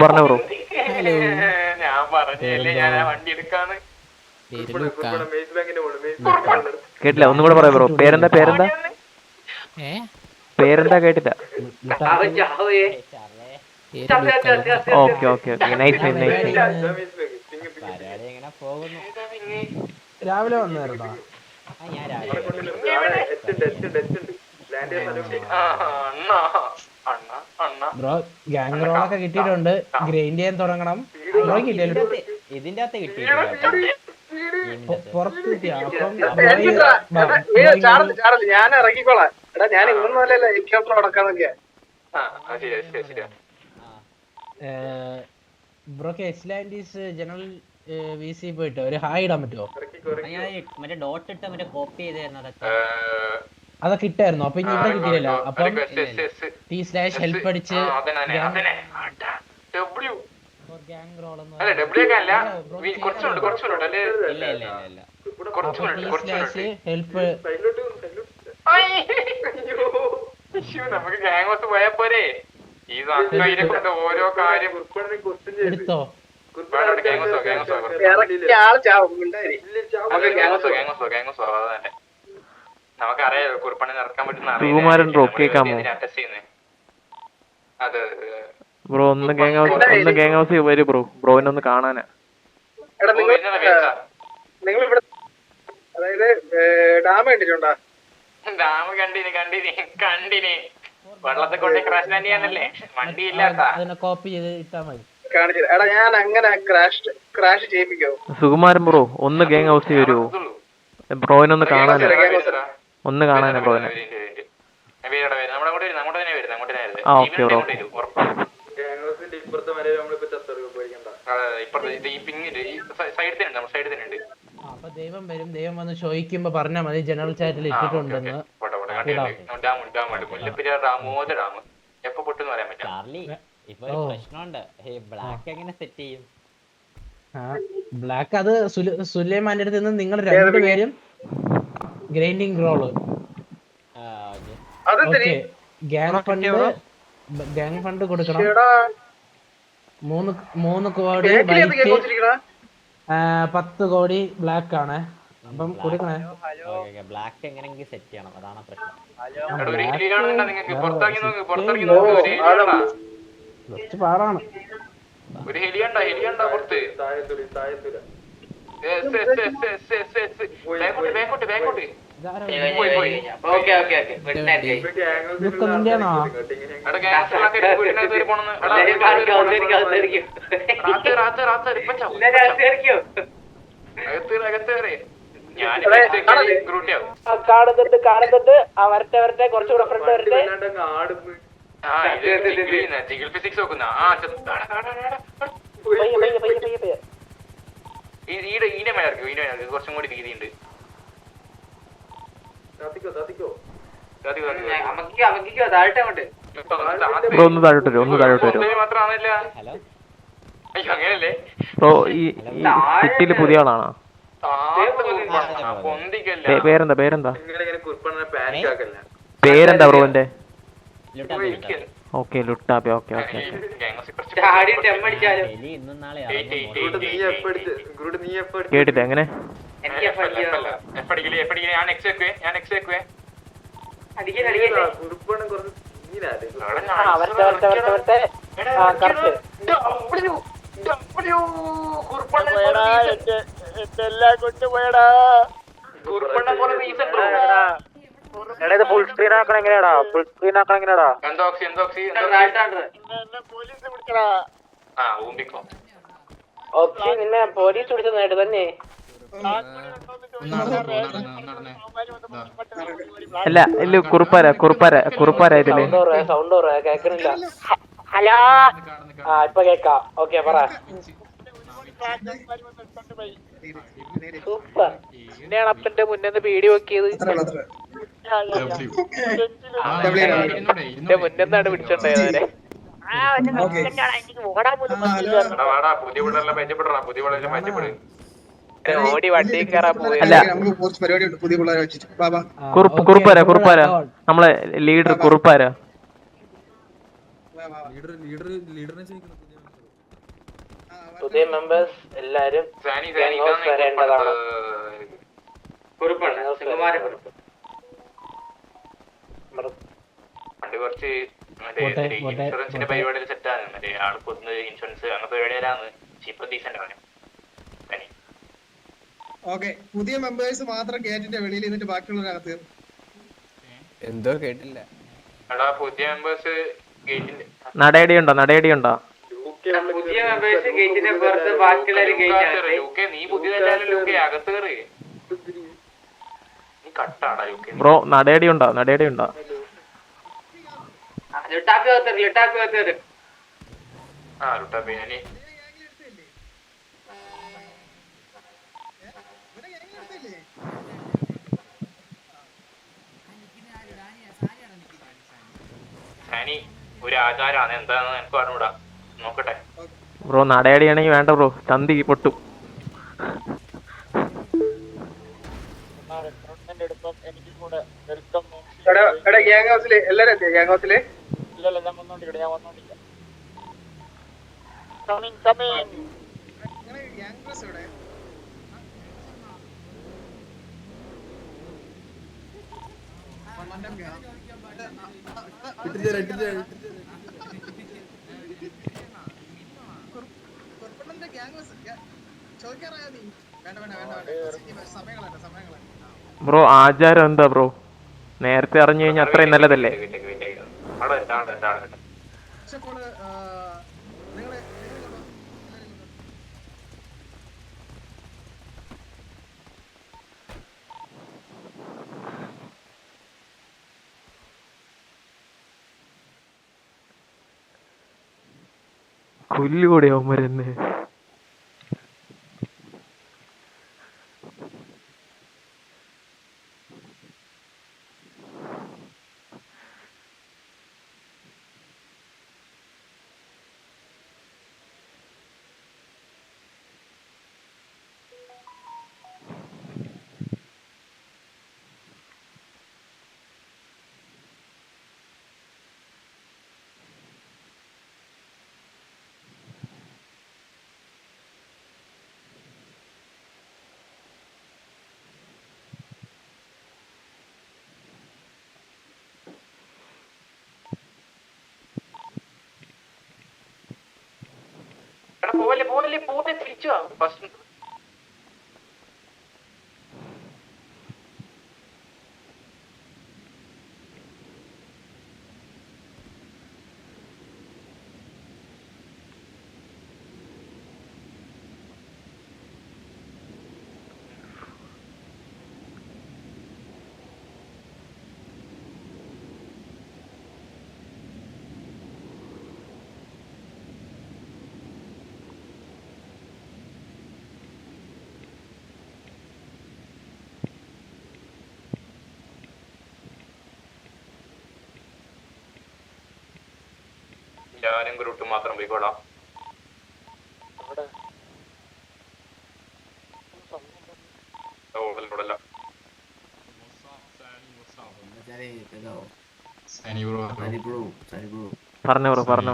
പറഞ്ഞോ bro. Hello. ഞാൻ പറഞ്ഞല്ലേ ഞാൻ ആ വണ്ടി എടുക്കാന്ന്. കേട്ടില്ല, ഒന്നും കൂടെ പറയാം ബ്രോ. പേരെന്താ പേരെന്താ പേരെന്താ കേട്ടില്ല. Okay okay okay, nice nice nice. രാവിലെ വന്നായിരുന്നോ? ബ്രോ ഗ്യാങ് റോളൊക്കെ കിട്ടിയിട്ടുണ്ട്. ഗ്രൈൻഡ് ചെയ്യാൻ തുടങ്ങണം. ബ്രോ കിട്ടിയല്ലോ. ഇതിന്റെ അകത്ത് കിട്ടിയില്ല. പുറത്ത് കിട്ടിയ അപ്പം ഞാൻ ഇറങ്ങിക്കോളാം. എടാ ഞാൻ ഇന്നൊന്നല്ലേ ഹെലികോപ്റ്റർ അടക്കാന്നൊക്കെയാ. ബ്രോക്ക് എസ്ലാൻഡീസ് ജനറൽ വി സി പോയിട്ട് ഒരു ഹായ് ഇടാൻ പറ്റുമോ? മറ്റേ ഡോട്ട് ഇട്ട് മറ്റേ കോപ്പി ചെയ്തായിരുന്നു. അതൊക്കെ ഇട്ടായിരുന്നു. അപ്പൊ ഇനി ഇവിടെ കിട്ടിയില്ല. അപ്പം *help അടിച്ച് ഗ്യാങ് റോൾ ഹെൽപ്പ് നമുക്ക് ഗ്യാങ് ഹൗസ് പോയാ പോരെ? ഈ കൊണ്ട് ഓരോ കാര്യം എടുത്തോ. നമുക്കറിയാം കുറിപ്പണി നടക്കാൻ സുകുമാരൻ ബ്രോ കേക്കാമോ അതെ ബ്രോ? ഒന്ന് ഗ്യാങ് ഹൗസ് വരൂ ബ്രോ. ബ്രോനെ ഒന്ന് കാണാനാ. നിങ്ങൾ ഇവിടെ അതായത് ഡാം കണ്ടിട്ടുണ്ടോ? ഡാം കണ്ടിനി വെള്ളത്തെ കൊണ്ട് ക്രാഷ് ലാൻഡ് ചെയ്യാനല്ലേ വണ്ടി ഇല്ലാത്ത കോപ്പി ചെയ്ത് ഇട്ടാ മതി. കാണിച്ചത്. എടാ ഞാൻ അങ്ങനെ ക്രാഷ് ചെയ്യിപ്പിക്കോ? സുകുമാരൻ ബ്രോ ഒന്ന് ഗ്യാങ് ഹൗസിൽ വരുമോ? ബ്രോയിനൊന്ന് കാണാനാ, ഒന്ന് കാണാനാ ബ്രോനെ. ആ ഓക്കെ ബ്രോ. അപ്പൊ ദൈവം വരും. ദൈവം വന്ന് ചോദിക്കുമ്പോ പറഞ്ഞാ മതി ജനറൽ ചാറ്റിൽ ഇട്ടിട്ടുണ്ടെന്ന്. എപ്പൊ പൊട്ടെന്ന് പറയാൻ പറ്റും. ചാർലി ഇപ്പൊ ഒരു പ്രശ്നമുണ്ട്. ബ്ലാക്ക് എങ്ങനെ സെറ്റ് ചെയ്യും? ബ്ലാക്ക് അത് സുലൈമാന്റെ അടുത്ത് നിന്ന് നിങ്ങൾ രണ്ടുപേരും ഗ്രൈൻഡിങ് റോള്. ഗ്യാങ് ഫണ്ട് കൊടുക്കണം. 3 കോടി 10 കോടി ബ്ലാക്ക് ആണ്. അപ്പം കൊടുക്കണേ. ബ്ലാക്ക് എങ്ങനെയെങ്കിലും സെറ്റ് ചെയ്യണം, അതാണ് പ്രശ്നം. പാടാണ്. ഒരു ഹെലിയുണ്ടോ പുറത്ത്? കാണുന്നുണ്ട്. വരട്ടെ കുറച്ചുകൂടെ ഫ്രണ്ട് വരട്ടെ. ഫിസിക്സ് നോക്കുന്ന കുറച്ചും കൂടി രീതിയുണ്ട്. ഒന്ന് താഴോട്ട് വരും. മാത്രമാണല്ല. അയ്യോ അങ്ങനല്ലേ ബ്രോ. ഈ സിറ്റിയില് പുതിയ ആളാണോ? പേരെന്താ ബ്രോന്റെ? Okay Luttappi. Okay okay okay. കേട്ടില്ല എങ്ങനെ? ഫുൾ സ്ക്രീൻ ആക്കണം എങ്ങനെയാടാ? ഓക്കെ നിന്നെ പോലീസ് പിടിച്ചതായിട്ട് തന്നെ. അല്ല ഇല്ല കുറുപ്പാര ഇതില്. സൗണ്ട് കേക്കണില്ല. ഹലോ. ഇപ്പൊ കേക്കാം. ഓക്കെ പറ. സൂപ്പർ. പിന്നെയാണ് അപ്പന്റെ മുന്നേ പീടി വെക്കിയത്. എന്റെ മുന്നാണ് പിടിച്ചോണ്ടായവരെ. ഓടി വണ്ടി കയറാൻ പോയി. അല്ല കുറുപ്പാര നമ്മളെ ലീഡർ കുറുപ്പാര. പുതിയ മെമ്പേഴ്സ് എല്ലാരും സാനി Gang house വരേണ്ടതാണ്. കുറിപ്പാണ് സുകുമാരക്കുറിപ്പ് പണ്ട് കുറച്ച് മറ്റേ ഇൻഷുറൻസിന്റെ പരിപാടിയിൽ സെറ്റാണ് മറ്റേ ആൾക്കൊന്ന് ഇൻഷുറൻസ് അങ്ങനത്തെ പരിപാടിയിലാണ് ചീപ്പ് ഡീസന്റ് ആണ് സാനി. ഓക്കെ പുതിയ മെമ്പേഴ്സ് മാത്രം ഗേറ്റിന്റെ വെളിയിൽ നിന്നിട്ട് ബാക്കിയുള്ളവരകത്ത് എന്തോ കേട്ടില്ല. എടാ പുതിയ മെമ്പേഴ്സ് ഗേറ്റിന്റെ നടയടിയുണ്ടോ നടയടിയുണ്ടോ? പുതിയ മെമ്പേഴ്സ് ഗേറ്റിന്റെ പുറത്ത് ബാക്കിയുള്ള യുകെ നീ പുതിയതല്ലാലും യുകെ അകത്ത് കയറി നീ കട്ടാടാ യുകെ ബ്രോ നടയടിയുണ്ടോ നടയടിയുണ്ടോ? ലുട്ടാപ്പി ആ ലുട്ടാപ്പി ഞാന് സാനി ഒരു ആചാരാണ് എന്താണെന്ന് എനിക്ക് പറഞ്ഞൂടാ നോക്കട്ടെ. ബ്രോ നടയടിയാണെങ്കിൽ വേണ്ട ബ്രോ, ചന്തി പൊട്ടും. എടാ ഗ്യാങ് ഹൗസില് എല്ലാരും എത്തിയ ഗ്യാങ് ഹൗസില് ഗ്യാങ് ഡ്രസ് ഇവിടെ കുറുപ്പണ്ണന്റെ ഗ്യാങ് ഹൗസ് ചോദിക്കാറായോ നീ? വേണ്ട വേണ്ട വേണ്ട വേണ്ട സമയങ്ങളാണ് ബ്രോ ആചാരം എന്താ ബ്രോ? നേരത്തെ അറിഞ്ഞു കഴിഞ്ഞാൽ അത്രയും നല്ലതല്ലേ? പക്ഷെ ഇപ്പോൾ നിങ്ങള് കൊല്ലുകൂടെ അവന്മാരെന്നെ. പോലെ തിരിച്ചു ഫസ്റ്റ് ഞാനും ഗ്രൂപ്പ് മാത്രം പോയിക്കോളാം. പറഞ്ഞോ ബ്രോ പറഞ്ഞോ.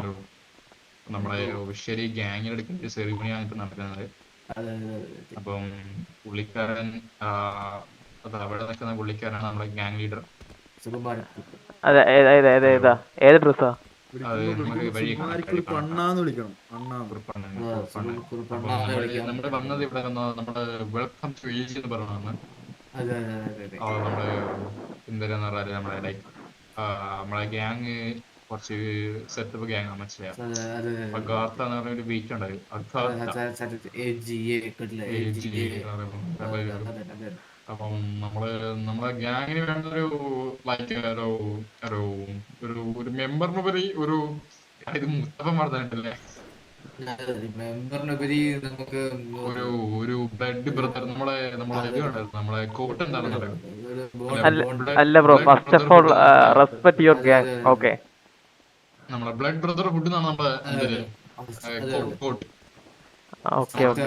നമ്മളെ ഒഫീഷ്യലി ഗ്യാങ്ങിൽ എടുക്കുന്ന സെറിമണിയാണ് ഇപ്പൊ നടക്കുന്നത്. അപ്പം പുള്ളിക്കാരൻ അത് അവിടെ നിൽക്കുന്ന പുള്ളിക്കാരനാണ് നമ്മുടെ ഗ്യാങ് ലീഡർ. അതെ ഏത് ഡ്രസ്സാ? അത് നമുക്ക് വഴി നമ്മള് വന്നത് ഇവിടെ നമ്മുടെ വെൽക്കം ടു ഏജ് എന്ന് പറഞ്ഞാണ്. നമ്മള് എന്താന്ന് പറഞ്ഞാല് നമ്മളെ ലൈക്ക് നമ്മളെ ഗ്യാങ് കുറച്ച് സെറ്റപ്പ് ഗ്യാങ് ആണ്, മനസ്സിലായോ? അഗാർത്ത എന്ന് പറഞ്ഞ ഒരു ബീച്ച് ഉണ്ടായി. അപ്പം നമ്മളെ ഗ്യാങ്ങിന് വേണ്ട ഒരു ലൈക്ക് ഒരു മെമ്പറിനുപരി ഒരു ഇത് മുസ്തഫ പറഞ്ഞിട്ടില്ലേ, ഒരു ബ്ലഡ് ബ്രദർ നമ്മളെ ഇത് കണ്ടായിരുന്നു. നമ്മളെ കോട്ട് എന്താണെന്ന് അറിയാം. അല്ല bro, first of all respect your gang. Okay, നമ്മളെ ബ്ലഡ് ബ്രദർ ഫുഡ് എന്നാണ് നമ്മളെ കോട്ട്. Okay okay.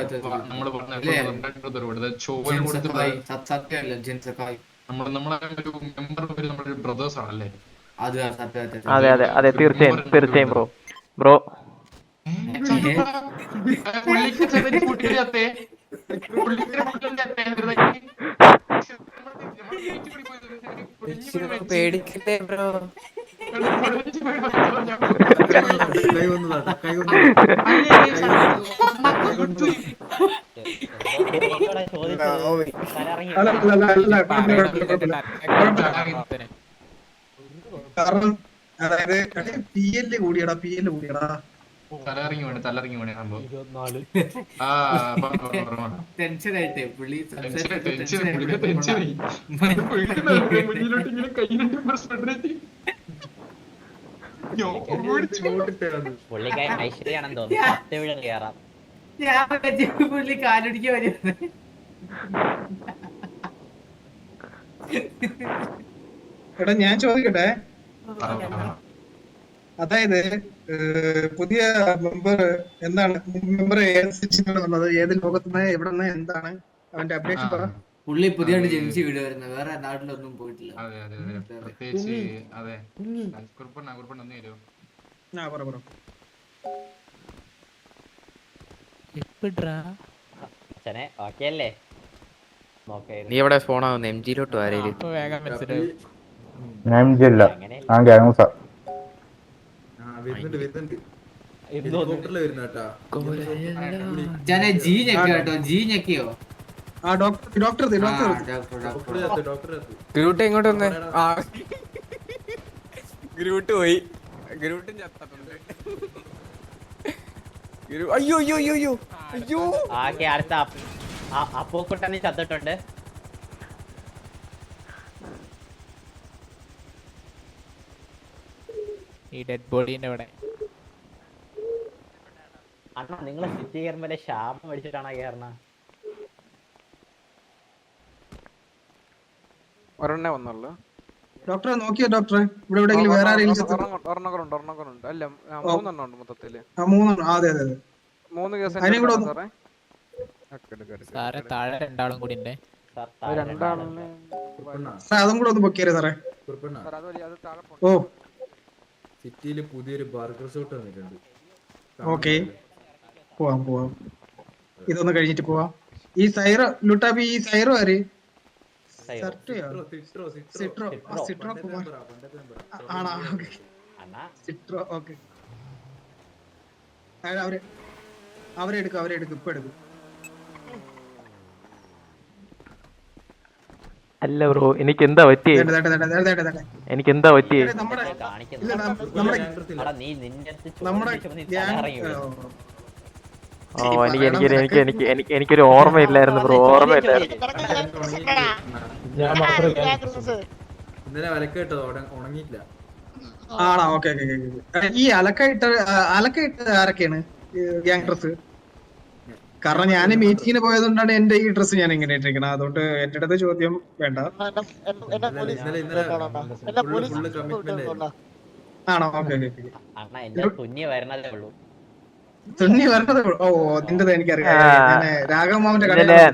നമ്മള് ബ്ലഡ് ബ്രദർ ഫുഡ് ചോര കൊടുത്ത് നമ്മളെ ഒരു മെമ്പർ നമ്മുടെ ബ്രദേഴ്സ് ആണല്ലേ? അതെ അതെ അതെ, തീർച്ചയായും തീർച്ചയായും ബ്രോ. പുള്ളിക്ക് ചെറിയ കൂട്ടിയത്തെ പേടിക്കട്ടെ ബ്രോ. കാരണം അതായത് PL കൂടിയടാ തലറിങ്ങി വേണേ സംഭവം. ടെൻഷനായിട്ടേ പുള്ളി പുള്ളിക്കായി ഐശ്വര്യാണെന്ന് തോന്നുന്നു. 10 വീട് കയറാം. ഞാൻ പുള്ളി കാലൊടിക്കാൻ വരുന്നത്. എടാ ഞാൻ ചോദിക്കട്ടെ, അതായത് പുതിയ മെമ്പർ എന്താണ്, മെമ്പർ ഏത് സിറ്റിയിലാണ് വന്നത്, ഏത് ലോകത്തുനിന്ന്, എവിടെ നിന്ന്, എന്താണ് അവന്റെ അപ്ഡേഷൻ പറ. പുള്ളി പുതിയതായിട്ട് ജനിച്ച് വീട് വരുന്നത്, വേറെ നാട്ടിലൊന്നും പോയിട്ടില്ല. അതെ അതെ അതെ പ്രത്യേകിച്ച് അതെ കുറിപ്പണ്ണ ഒന്ന് തരുമോ? പറ അച്ഛനെ ഓക്കെ അല്ലേ? നോക്കായിരുന്നു. നീ എവിടെ ഫോൺ ആവുന്നു? MG-ലോട്ട് ആരേലും ഞാൻ MG അല്ല, അങ്ങനെ ഞാൻ ഗ്യാങ്സാ. ഞാനെ ജി ഞെക്കി കേട്ടോ, ജി ഞെക്കിയോ? ആ ഡോക്ടർ ഗ്രൂട്ട് എങ്ങോട്ട് വന്നേ? ഗ്രൂട്ട് പോയി. ഗ്രൂട്ടും ചത്തിട്ടുണ്ട്. അയ്യോ അയ്യോ അയ്യോ അയ്യോ അയ്യോ. ആകെ അടുത്ത അപ്പൂക്കുട്ടനെ ചത്തിട്ടുണ്ട്. ഈ ഡെഡ് ബോഡീന്റെ ഇവിടെ അണ്ണാ നിങ്ങളെ സിറ്റി കയറുമ്പോ ശാപം അടിച്ചിട്ടാണോ കയറണ? ഒരെണ്ണേ വന്നുള്ളൂ. ഡോക്ടറെ നോക്കിയോ? ഡോക്ടറെ ഇവിടെ എവിടെയെങ്കിലും വേറെ ആരെങ്കിലും ഒരെണ്ണക്കുണ്ട്. അല്ല 3 എണ്ണം ഉണ്ട് മൊത്തത്തില്. 3. അതെ 3 കേസ് സാറേ. താഴെ 2 ആളും കൂടി ഉണ്ട്. അതും കൂടെ ഒന്ന് പൊക്കിയേ സാറേ. ഓ സിറ്റിയില് പുതിയൊരു ബർഗർ ഷോട്ട് വന്നിട്ടുണ്ട്. ഓക്കെ, പോവാം. ഇതൊന്ന് കഴിഞ്ഞിട്ട് പോവാം. ഈ സൈറോ ലുട്ടാപ്പി, ഈ സൈറോ ആര്? സിട്രോ കുമാർ ആണോ? സിട്രോ ഓക്കെ. അവരെ എടുക്കും ഇപ്പൊ എടുക്കും. അല്ല ബ്രോ, എനിക്ക് എന്താ പറ്റിയേ? എനിക്കൊരു ഓർമ്മയില്ലായിരുന്നു ബ്രോ, ഇന്നലെ വിലക്കേട്ടോ ഉണങ്ങിയില്ല. ആണോ? ഓക്കെ. ഈ അലക്കയിട്ട് ആരൊക്കെയാണ് ഗ്യാങ് ഡ്രസ്? കാരണം ഞാൻ മീറ്റിങ്ങിന് പോയതുകൊണ്ടാണ് എന്റെ ഈ ഡ്രസ് ഞാൻ ഇങ്ങനെ ഇട്ടിരിക്കണം. അതുകൊണ്ട് എന്റെ അടുത്ത് ചോദ്യം വേണ്ട. ആണോ? ഓക്കെ. തുന്നി വരണതേ ഉള്ളൂ. ഓ നിന്റെത് എനിക്കറിയാം. ഞാൻ രാഘവമാമന്റെ കടയിലാണ്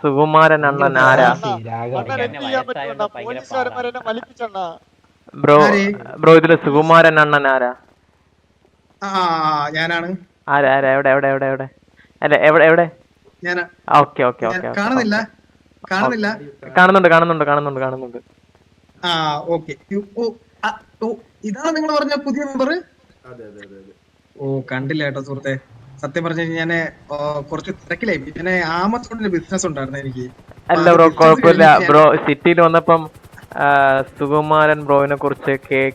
സുകുമാരൻ അണ്ണൻ ആരാ ബ്രോ? ഇതില് സുകുമാരൻ അണ്ണൻ ആരാ? ഞാനാണ്. ആരാ? എവിടെ? അല്ല എവിടെ? ഓക്കെ. കാണുന്നില്ല. കാണുന്നുണ്ട്. ആ ഓക്കെ. ഇതാണ് നിങ്ങൾ പറഞ്ഞ പുതിയ മെമ്പർ? ഓ കണ്ടില്ല കേട്ടോ സുഹൃത്തെ. സത്യം പറഞ്ഞു കഴിഞ്ഞാൽ ഞാന് കുറച്ച് തിരക്കിലായി. ഞാൻ ആമസോണിന്റെ ബിസിനസ് ഉണ്ടായിരുന്നു എനിക്ക്. അല്ല ബ്രോ, കുഴപ്പമില്ല ബ്രോ. സിറ്റിയിൽ വന്നപ്പം സുകുമാരൻ ബ്രോയിനെ കുറിച്ച്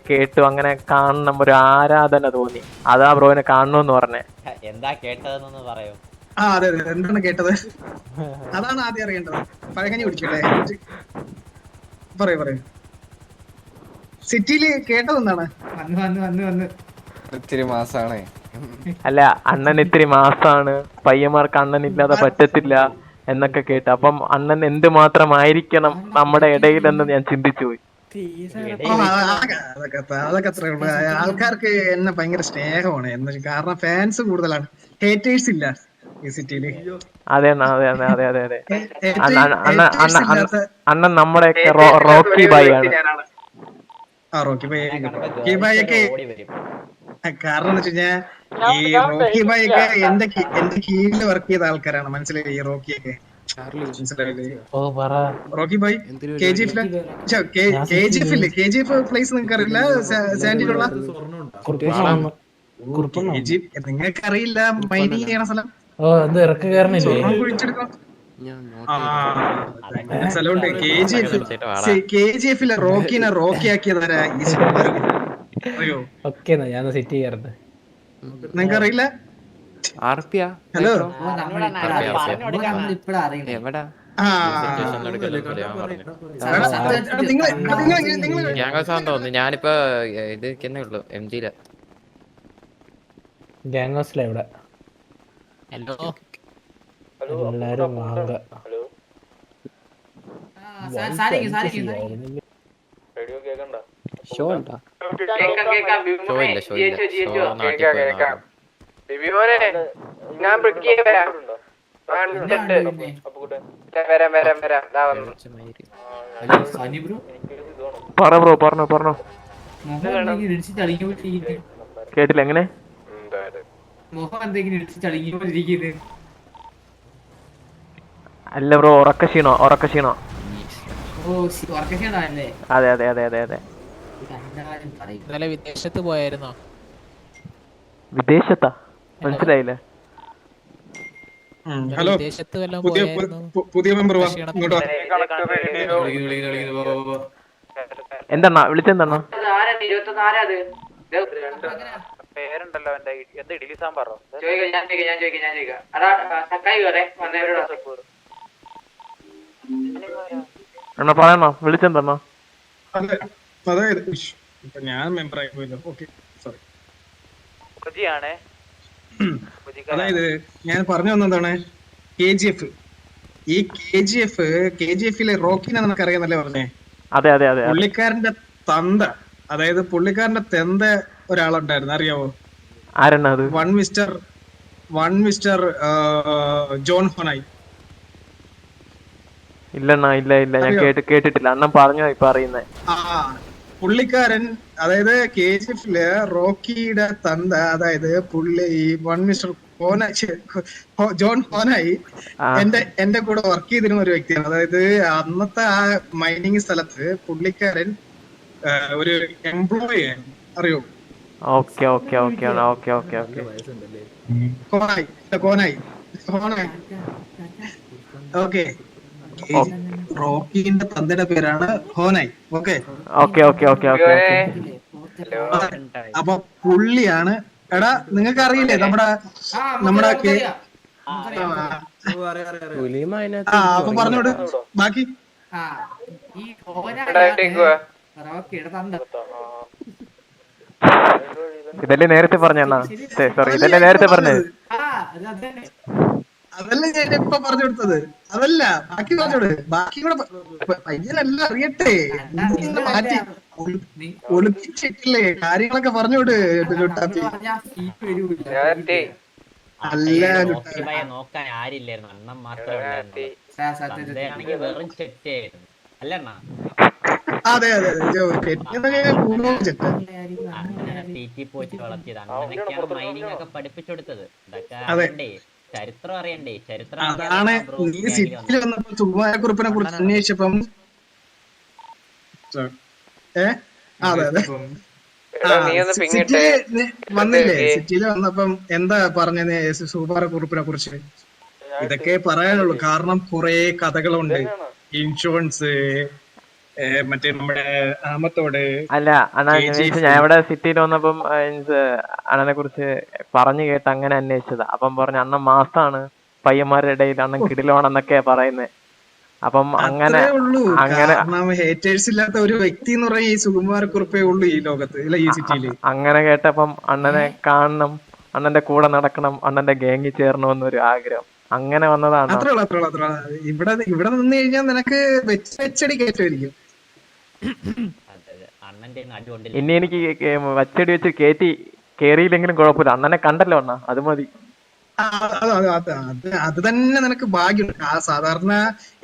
കേട്ടു, അങ്ങനെ കാണണം ഒരു ആരാധന തോന്നി. അതാ ബ്രോയിനെ കാണണമെന്ന് പറഞ്ഞേ. എന്താ കേട്ടതെന്നൊന്ന് പറയോ? അതെ. എന്താണ് കേട്ടത്? അതാണ് ആദ്യം അറിയേണ്ടത്. പഴകഞ്ഞി കുടിക്കട്ടെ. പറയൂ. സിറ്റിയില് കേട്ടതെന്താണ്? ഇത്തിരി മാസാണ്. അല്ല അണ്ണൻ ഇത്തിരി മാസാണ്, പയ്യന്മാർക്ക് അണ്ണൻ ഇല്ലാതെ പറ്റത്തില്ല എന്നൊക്കെ കേട്ടു. അപ്പം അണ്ണൻ എന്ത് മാത്രമായിരിക്കണം നമ്മുടെ ഇടയിലെന്ന് ഞാൻ ചിന്തിച്ചു പോയി. അതൊക്കെ അത്രേ ഉള്ളു. ആൾക്കാർക്ക് എന്നെ ഭയങ്കര സ്നേഹമാണ്. കാരണം ഫാൻസ് കൂടുതലാണ്, ഹേറ്റേഴ്സ് ഇല്ല ഈ സിറ്റിയില്. അതെ. അണ്ണൻ നമ്മുടെയൊക്കെ റോക്കി ബായി ആണ്. റോക്കി ബായി ഒക്കെ കാരണം എന്ന് വെച്ച് കഴിഞ്ഞാൽ ഈ റോക്കി ബായ് ഒക്കെ എന്റെ കീഴിൽ വർക്ക് ചെയ്ത ആൾക്കാരാണ്, മനസ്സിലായി? ഈ റോക്കിയൊക്കെ മനസ്സിലായില്ലേ? റോക്കി ബായ് KGF പ്ലേസ് നിങ്ങൾക്ക് അറിയില്ല? സാൻഡിലുള്ള നിങ്ങൾക്ക് അറിയില്ല മൈനിങ് ചെയ്യണ സ്ഥലം? സ്വർണ്ണം കുഴിച്ചെടുക്കണം സ്ഥലമുണ്ട്. KGF റോക്കിനെ റോക്കിയാക്കിയതാരാ? ഈ അറിയോ? നിങ്ങക്ക് അറിയില്ല? ഹലോ ഞാനിപ്പോ ഇത് ഉള്ളു MG-ല. ഇവിടെ ഹലോ എല്ലാരും ഷോ ഉണ്ടോ? ഷോ ഇല്ല. ഞാൻ പറഞ്ഞോ കേട്ടില്ല. എങ്ങനെ? അല്ല ബ്രോ, ഉറക്ക ക്ഷീണോ? അതെ. ഇന്നലെ വിദേശത്ത് പോയായിരുന്നോ? വിദേശത്താ? മനസ്സിലായില്ലേ? ഹലോ, വിദേശത്ത് വല്ലതും പുതിയ പോയായിരുന്നോ? പുതിയ മെമ്പർ എന്തെണ്ണ വിളിച്ചെന്തെണ്ണ? പേരുണ്ടല്ലോ എന്റെ എന്താ ഇഡ്ഡലി സാമ്പാറോ? എണ്ണ പറയണോ? വിളിച്ചെന്തെണ്ണ? അതായത് ഞാൻ മെമ്പർ ആയി പോയല്ലോ. Okay, sorry. അതായത് ഞാൻ പറഞ്ഞു വന്നതാണ് KGF. ഈ KGF-ലെ റോക്കിനെ നമുക്കറിയാന്നല്ലേ പറഞ്ഞേ? അതെ. പുള്ളിക്കാരന്റെ തന്ത, അതായത് പുള്ളിക്കാരന്റെ തെന്ത ഒരാളുണ്ടായിരുന്നു, അറിയാവോ? ആരെണ്ണ അത്? വൺ മിസ്റ്റർ ജോൺ ഹൊനായി. ഇല്ലണ്ണ, ഇല്ല ഞാൻ കേട്ടിട്ടില്ല. അണ്ണൻ പറഞ്ഞോ ഇപ്പൊ അറിയുന്നേ? പുള്ളിക്കാരൻ, അതായത് KGF-ല് റോക്കിയുടെ തന്ത, അതായത് പുള്ളി ഈ വൺ മിസ്റ്റർ ജോൺ ഹോനായി എന്റെ കൂടെ വർക്ക് ചെയ്തിരുന്ന ഒരു വ്യക്തിയാണ്. അതായത് അന്നത്തെ ആ മൈനിങ് സ്ഥലത്ത് പുള്ളിക്കാരൻ ഒരു എംപ്ലോയി ആണ്, അറിയോ? ഓക്കെ. കോനായി. ഓക്കെ, റോക്കിന്റെ തന്തയുടെ പേരാണ് ഹോനായി. ഓക്കെ. അപ്പൊ പുള്ളിയാണ്. എടാ, നിങ്ങൾക്ക് അറിയില്ലേ നമ്മുടെ അപ്പൊ പറഞ്ഞോട് ബാക്കി. ഇതല്ലേ നേരത്തെ പറഞ്ഞ? സോറി, ഇതല്ലേ നേരത്തെ പറഞ്ഞത്? അതല്ല ഞാൻ ഇപ്പൊ പറഞ്ഞു കൊടുത്തത്, അതല്ല. ബാക്കി പറഞ്ഞോട്. ബാക്കി കൂടെ പയ്യനെല്ലാം അറിയട്ടെ. മാറ്റി ഒളിപ്പിച്ചിട്ടില്ലേ കാര്യങ്ങളൊക്കെ പറഞ്ഞോട്. അല്ല, നോക്കാൻ ആരില്ലായിരുന്നു, അണ്ണൻ മാത്രമേ വെറും ചെറ്റായിരുന്നു അല്ലണ്ണ? അതെ. പോയിട്ട് വളർത്തിയത് അണ്ണനൊക്കെയാണ് മൈനിങ് ഒക്കെ പഠിപ്പിച്ചു കൊടുത്തത്. ഇതൊക്കെ ചരിത്രം അറിയണ്ടേ? ചരിത്രം അതാണ്. നീ സിറ്റിയിൽ വന്നപ്പോ സുകുമാരക്കുറിപ്പിനെ കുറിച്ച് അന്വേഷിച്ചപ്പം അതെ വന്നില്ലേ? സിറ്റിയിൽ വന്നപ്പം എന്താ പറഞ്ഞത് സുകുമാരക്കുറിപ്പിനെ കുറിച്ച്? ഇതൊക്കെ പറയാനുള്ളൂ. കാരണം കുറെ കഥകളുണ്ട്. ഇൻഷുറൻസ്, മറ്റേ നമ്മുടെ ആമത്തോട്. അല്ല അണ്ണാ, ഞാൻ ഇവിടെ സിറ്റിയിൽ വന്നപ്പം അണ്ണനെ കുറിച്ച് പറഞ്ഞു കേട്ട് അങ്ങനെ അന്വേഷിച്ചതാ. അപ്പം പറഞ്ഞു അണ്ണൻ മാസാണ്, പയ്യന്മാരുടെ ഇടയിൽ അണ്ണൻ കിടിലോണെന്നൊക്കെയാ പറയുന്നത്. അപ്പം അങ്ങനെ ഹേറ്റേഴ്സ് ഇല്ലാത്ത ഒരു വ്യക്തി എന്ന് പറഞ്ഞാൽ ഈ സുകുമാരക്കുറിപ്പേ ഉള്ളൂ ഈ ലോകത്ത്, അല്ല ഈ സിറ്റിയില്. അങ്ങനെ കേട്ടപ്പം അണ്ണനെ കാണണം, അണ്ണന്റെ കൂടെ നടക്കണം, അണ്ണന്റെ ഗാങ്ങിൽ ചേരണമെന്നൊരു ആഗ്രഹം. അങ്ങനെ വന്നതാണ്. അത്ര ഇവിടെ നിന്ന് കഴിഞ്ഞാൽ നിനക്ക് വെച്ചടി കയറ്റുമായിരിക്കും. ഇനി എനിക്ക് വച്ചടി വെച്ച് കേറിയില്ലെങ്കിലും കുഴപ്പമില്ല, അണ്ണനെ കണ്ടല്ലോ അണ്ണ, അത് മതി. അത് തന്നെ നിനക്ക് ഭാഗ്യമുണ്ട്. സാധാരണ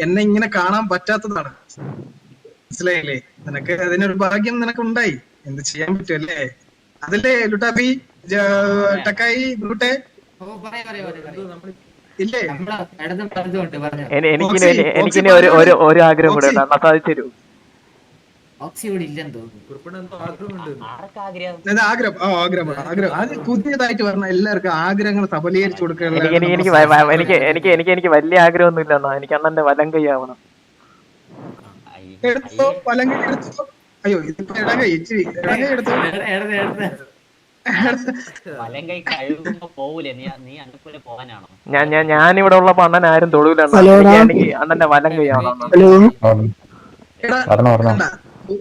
എന്നെ ഇങ്ങനെ കാണാൻ പറ്റാത്തതാണ്, മനസ്സിലായില്ലേ? നിനക്ക് അതിനൊരു ഭാഗ്യം നിനക്ക് ഉണ്ടായി. എന്ത് ചെയ്യാൻ പറ്റുമല്ലേ? അതിലെ ലുട്ടാപ്പി ടക്കായി ബ്രൂട്ടെ ഇല്ലേ? എനിക്കിനി ഒരു ആഗ്രഹം കൂടെ ഉണ്ട്. അണ്ണാ സാധിച്ചു തരൂ? ആഗ്രഹം അത് പുതിയതായിട്ട് പറഞ്ഞ എല്ലാവർക്കും ആഗ്രഹങ്ങൾ സബലീകരിച്ചു കൊടുക്കാനുള്ള എനിക്ക് വലിയ ആഗ്രഹമൊന്നും ഇല്ല അണ്ണാ. എനിക്ക് അണ്ണന്റെ വലം കൈയാവണം. എടുത്തോ, വലങ്കൈ എടുത്തോ. അയ്യോ ഇതിപ്പോ ഇടകൈ എടുത്തോ. ഞാനിവിടെ ഉള്ളപ്പോ അണ്ണൻ ആരും തൊഴൂല. എനിക്ക് അണ്ണന്റെ വലം കൈയാവണം.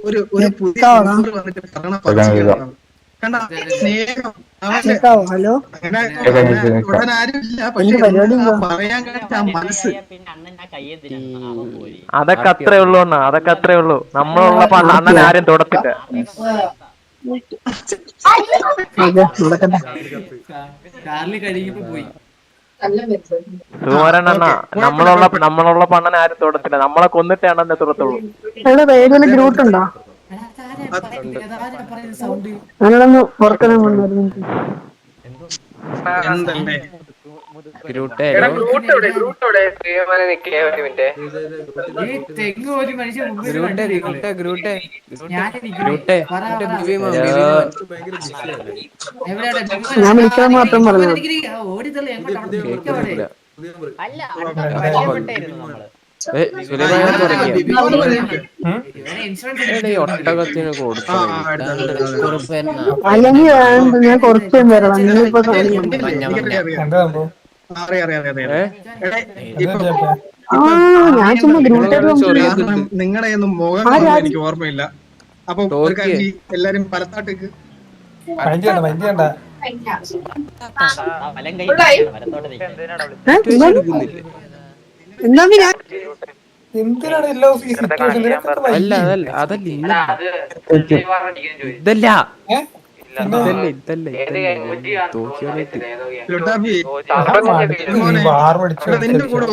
ഒരു പുതിയ വന്നിട്ട് കണ്ട സ്നേഹം ഉടൻ ആരുമില്ല. പക്ഷെ പറയാൻ കഴിച്ച മനസ്സ് അതൊക്കെ അത്രേ ഉള്ളൂ അണ്ണാ. അതൊക്കെ അത്രേ ഉള്ളൂ. നമ്മളുള്ളപ്പോ അണ്ണൻ ആരും തൊടത്തില്ല. സുമാരൻ അണ്ണ നമ്മളുള്ളപ്പോ അണ്ണൻ ആരും തൊടത്തില്ല. നമ്മളെ കൊന്നിട്ടേ അണ്ണന്റെ തുറത്തുള്ളൂ. ഗ്രൂട്ടുണ്ടോ? ഞാൻ വിളിക്കാൻ മാത്രം പറഞ്ഞു. ഒട്ടകത്തിന് കൊടുത്തു. അല്ലെങ്കിൽ ഞാൻ കുറച്ച് വരണം. നിങ്ങളിപ്പോ ഞാൻ ചുമ്മാ നിങ്ങളുടെ ഒന്നും മുഖം എനിക്ക് ഓർമ്മയില്ല. അപ്പൊ എല്ലാരും പലത്താട്ടേക്ക് എന്തിനാണ് അല്ല അതല്ല അതല്ല ഇതല്ല നിന്റെ കൂടെ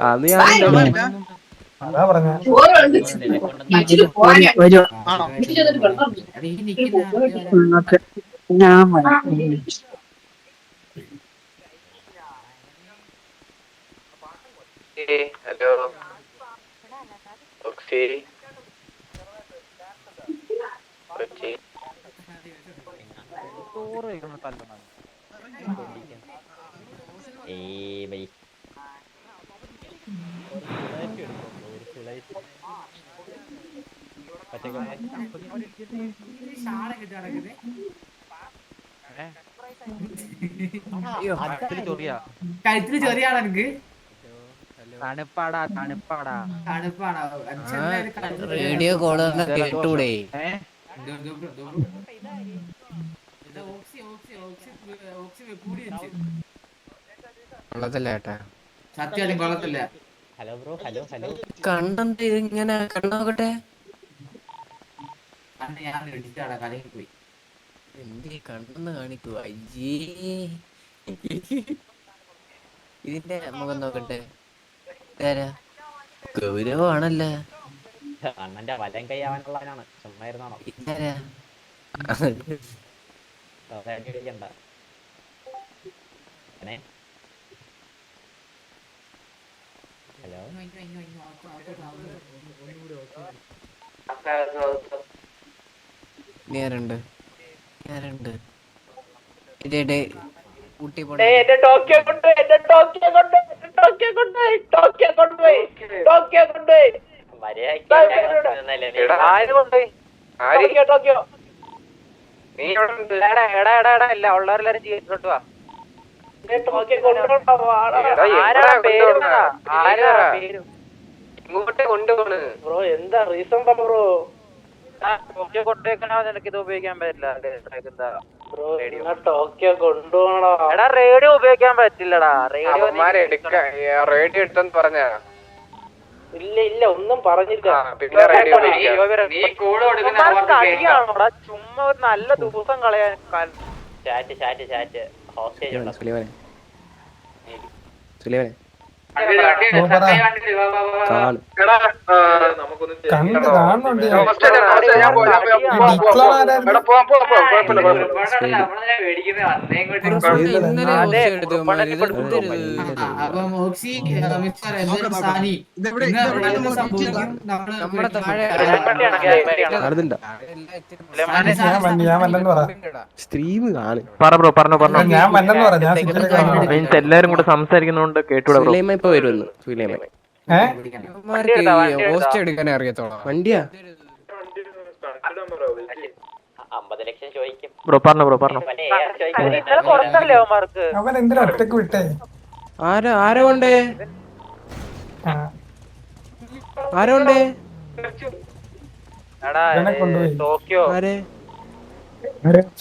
അത് അതാ പറഞ്ഞ ഞാൻ ഹലോ ഓക്സി കൊച്ചി കഴുത്തിന് ചൊറിയാണോ എനിക്ക്? തണുപ്പാടാ തണുപ്പാടാ തണുപ്പാണോ? റേഡിയോ കോളറിനെ കേട്ടൂടെ? സത്യം കൊള്ളത്തില്ല. കണ്ണെന്ത് ഇങ്ങനെ കണ്ണോക്കട്ടെ. ഞാൻ ഇടിച്ചാടാ കലയിൽ പോയി. എന്ത് കണ്ണെന്ന് കാണിക്കൂ? അയ്യേ ഇതിന്റെ മുഖം നോക്കട്ടെ. ഗൗരവാണല്ലേ? അണ്ണന്റെ വലം കൈയാവാനുള്ളവനാണ്. ചുമ്മാ ഇരുന്നാണോ? ഇതാരാ? അടിക്കണ്ട. ഹലോ ഞാനുണ്ട് ഇതേ ഊട്ടി പോണ ഉള്ളവരെല്ലാരും ചെയ്തിട്ട് വാ. ഇങ്ങോട്ട് കൊണ്ടുപോണ് ബ്രോ എന്താ റീസൺ ബ്രോ? കൊണ്ടുവെക്കണോ? നിനക്ക് ഇത് ഉപയോഗിക്കാൻ പറ്റില്ല. ടോക്കിയോ കൊണ്ടുപോകണോ? എടാ റേഡിയോ ഉപയോഗിക്കാൻ പറ്റില്ലടാ. റേഡിയോ എടുത്തെന്ന് പറഞ്ഞ ഇല്ല ഒന്നും പറഞ്ഞില്ല. ചുമ്മാ ഒരു നല്ല ദിവസം കളയാൻ. ചാറ്റ് ഹോസ്റ്റേജ് കണ്ട് കാണുന്നുണ്ട് ഞാൻ. അപ്പം ഓക്സി മിസ്റ്റർ എന്തൊരു സാനി എന്ത് സംഭവിക്കും നമ്മുടെ താഴെ ഞാൻ വന്നെന്ന് പറ. സ്ട്രീം കാണും. പറഞ്ഞു ഞാൻ വന്നെന്ന് പറ. ഞാൻ സിറ്റിയിലെ കാര്യം മീൻസ് എല്ലാരും കൂടെ സംസാരിക്കുന്നോണ്ട് കേട്ടൂടാ ബ്രോ. ഇപ്പൊ വരുമെന്ന് പോസ്റ്റ് എടുക്കാനേ അറിയത്തോളാം. വണ്ടിയാ 50 ലക്ഷം ചോദിക്കും. ബ്രോ പറഞ്ഞു. അവൻ എന്തിനാ ഒറ്റക്ക് വിട്ടേ? ആരോ ഉണ്ട് ഇവനെ കൊണ്ടുപോയി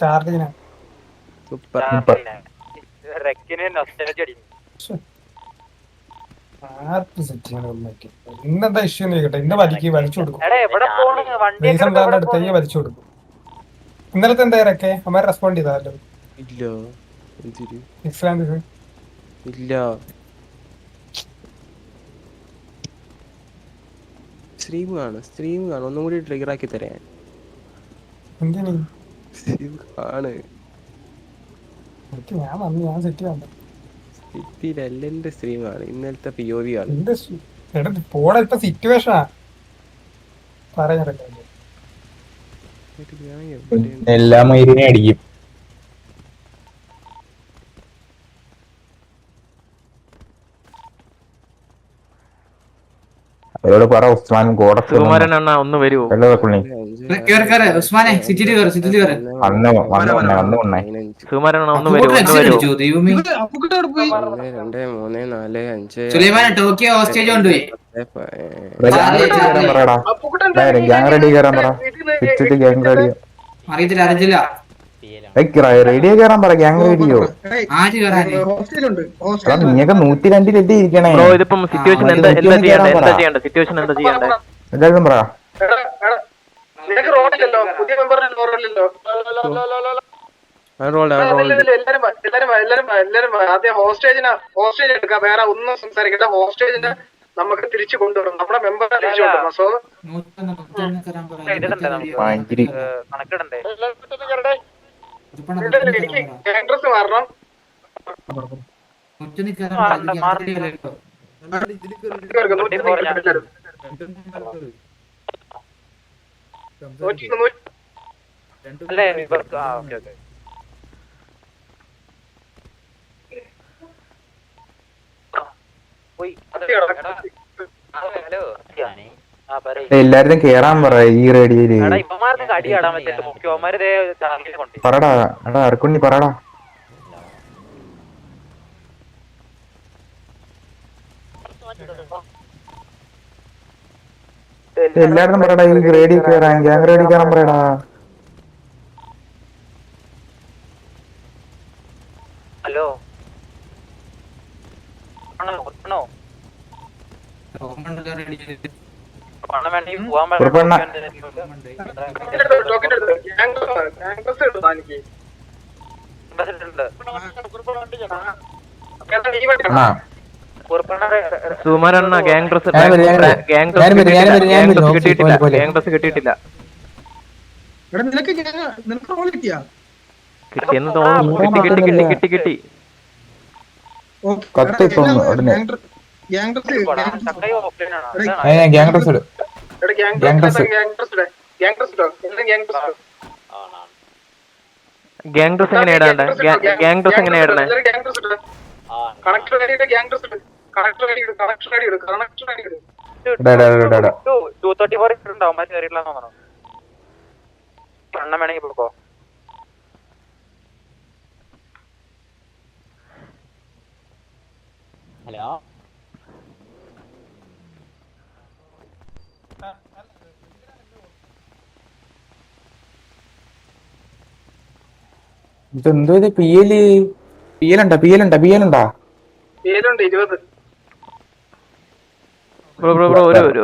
ചാർജിനാ. ആർക്ക് സെറ്റ് ചെയ്യണം ഒന്നൊക്കെ. ഇന്നെന്താ ഇഷ്യൂ എന്ന് ചോദിക്കട്ടെ. ഇന്ന് വലിച്ചു കൊടുക്കും. റീസൺ അടുത്തേക്ക് വലിച്ചു കൊടുക്കും. ഇന്നലത്തെ എന്തായാലൊക്കെ അമ്മ റെസ്പോണ്ട് ചെയ്താലോ? ഇസ്ലാം ഇല്ല. സ്ട്രീം കാണും ഒന്നും കൂടി ട്രിഗർ ആക്കി തരാൻ. എന്തിനീ ആണ് ഞാൻ സെറ്റ് ചെയ്യണ്ട. സിറ്റിയിലെന്റെ സ്ട്രീമാണ് ഇന്നലത്തെ POV ആണ്. പോടാ ഇപ്പൊ സിറ്റുവേഷനാ പറയാൻ. എല്ലാ മൈരിനെ അടിക്കും. അവരോട് പറ ഉസ്മാൻ സുകുമാരൻ അണ്ണ ഒന്ന് വരുവോ? ഉസ്മാനെ സിറ്റിയിൽ കയറി അന്ന് വന്നേ സുകുമാരൻ അണ്ണ ഒന്ന് വരുവോ? 2 3 4 5 സുലൈമാനെ ടോക്കിയോ ഹോസ്റ്റേജ് കൊണ്ടുപോയി. പറയടാ ഗ്യാങ് റെഡി കയറാൻ പറ. ഗ്യാങ് റെഡി അറിയത്തില്ല റേഡിയോ കയറാൻ പറ. ഗ്യാങ് റേഡിയോ നീയൊക്കെ 102 ഇരിക്കണേ. ബ്രോ ഇതിപ്പം സിറ്റുവേഷൻ എന്താ ചെയ്യണ്ട? സിറ്റുവേഷൻ എന്താ ചെയ്യണ്ടേ? എല്ലാവരും പറ. ആദ്യം ഹോസ്റ്റേജ് എടുക്കാം. വേറെ ഒന്നും സംസാരിക്കട്ടെ. ഹോസ്റ്റേജിന്റെ നമുക്ക് തിരിച്ചു കൊണ്ടുവരണം. നമ്മുടെ മെമ്പറെ തിരിച്ചു കൊണ്ടുവരണം. സോ എനിക്ക് അഡ്രസ് മാറണം. എല്ലാരും കേറാൻ പറ ഈ റേഡിയോയില്. പറടാ എടാ അർക്കുണ്ണി പറടാ. എല്ലാരും പറയടാ ഈ റേഡിയോ കയറാൻ. ഗ്യാങ് റേഡിയോ കയറാൻ പറയടാ. ഹലോ സുമാരണ്ണ ഗ്യാങ് ഡ്രസ് കിട്ടിയിട്ടില്ല. കിട്ടിയെന്ന് തോന്നുന്നു. കിട്ടി ഗ്യാങ് ഡ്രസ് ഇട്. ഗ്യാങ് ഡ്രസ് എങ്ങനെ ഇടണ്ടേ? ഗ്യാങ് ഡ്രസ് എങ്ങനെ ഇടണേ? ഹലോ ഇതെന്തോ ഇത് പിയലുണ്ടാ 20 ബ്രോ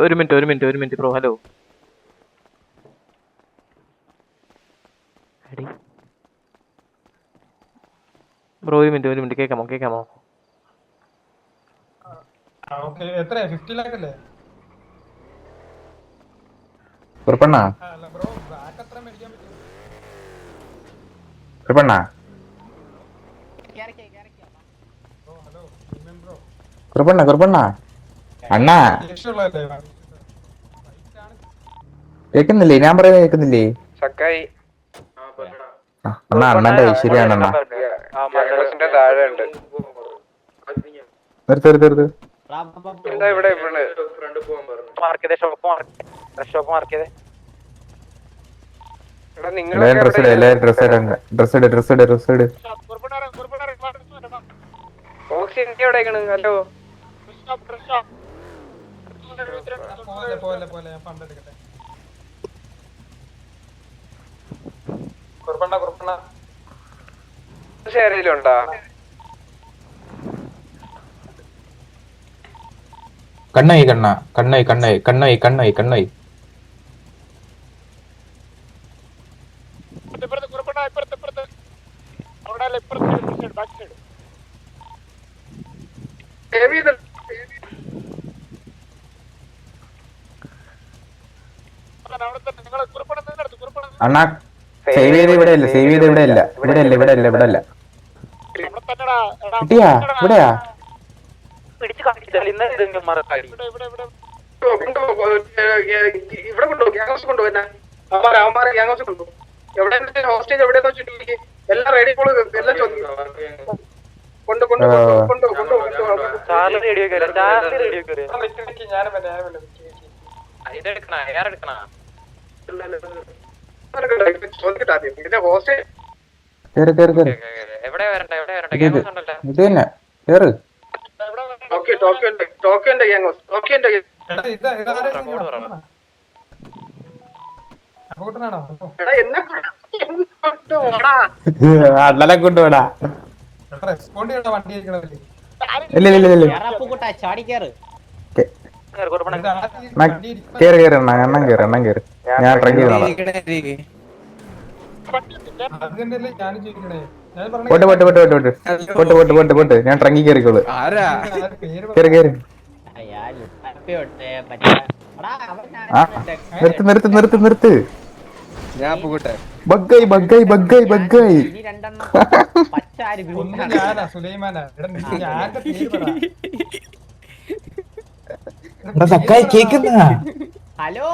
ഒരു മിനിറ്റ് ബ്രോ. ഹലോ ബ്രോ ഒരു മിനിറ്റ് കേക്കാമോ? ഓക്കെ എത്രയാ 50 ലാക്ക് അല്ലേ? കുറുപ്പണ്ണ അല്ല ബ്രോ ബാക്ക് എത്ര മേടിക്കാൻ പറ്റും? കുറുപ്പണ്ണ ബ്രോ ഹലോ ബ്രോ കുറുപ്പണ്ണ അണ്ണാ ലക്ഷ്യമുള്ളതല്ലേ? കേക്കുന്നില്ലേ? ഞാൻ പറയുന്നത് കേക്കുന്നില്ലേ? സക്കായി അണ്ണാ അണ്ണന്റെ ഐശ്വര്യാണ് അണ്ണാ. താഴെ ഉണ്ട്. നിർത്ത് എന്താ ഇവിടെ മാർക്ക് ചെയ്തേ, ഷോപ്പ് മാർക്ക് ചെയ്തേ. എല്ലാരും ഡ്രസ് ഇട്, എല്ലാരും ഡ്രസ് ഇട്. ഹലോ പോലെ ഞാൻ ഫണ്ട് എടുക്കട്ടെ. കുറുപ്പണ്ണ ഷെയറിലുണ്ടോ? കണ്ണായി അണ്ണാ സേവ് ചെയ്ത് ഇവിടെ അല്ല കിട്ടിയാ ഇവിടെയാ? ഇവിടെ കൊണ്ടുപോകും, ഗ്യാങ് ഹൗസ് കൊണ്ടുപോകുന്ന അവന്മാരെ ഗ്യാങ് ഹൗസ് കൊണ്ടുപോകും. എവിടെ ഹോസ്റ്റേജ് എവിടെയെന്ന് വെച്ചിട്ടുണ്ടെങ്കിൽ എല്ലാം റെഡി എല്ലാം ചോദിക്കും. ഇതിന്റെ ഹോസ്റ്റേജ് ഇത് തന്നെ കേറ്. ടോക്കിയോന്റെ ഗ്യാങ് ഹൗസ്, ടോക്കിയോന്റെ അണ്ണനെ കൊണ്ടുപോടാ. റെസ്പോണ്ട് ചെയ്യണ വണ്ടി ഇരിക്കണല്ലേ? ഇല്ല കേറ് അണ്ണൻ കേറ്. ഞാൻ ട്രങ്ക് ചെയ്തോളാം. അതിനല്ലേ ഞാനും ചോദിക്കണേ. ഞാൻ പോട്ട് ഞാൻ ട്രങ്കി കേറിക്കോളൂ. കേറ് നിർത്ത്. ബഗ്ഗായി ഒന്ന് ഞാനാ സുലൈമാനാ. ഞാന്റെ പേര് പറ. ഹലോ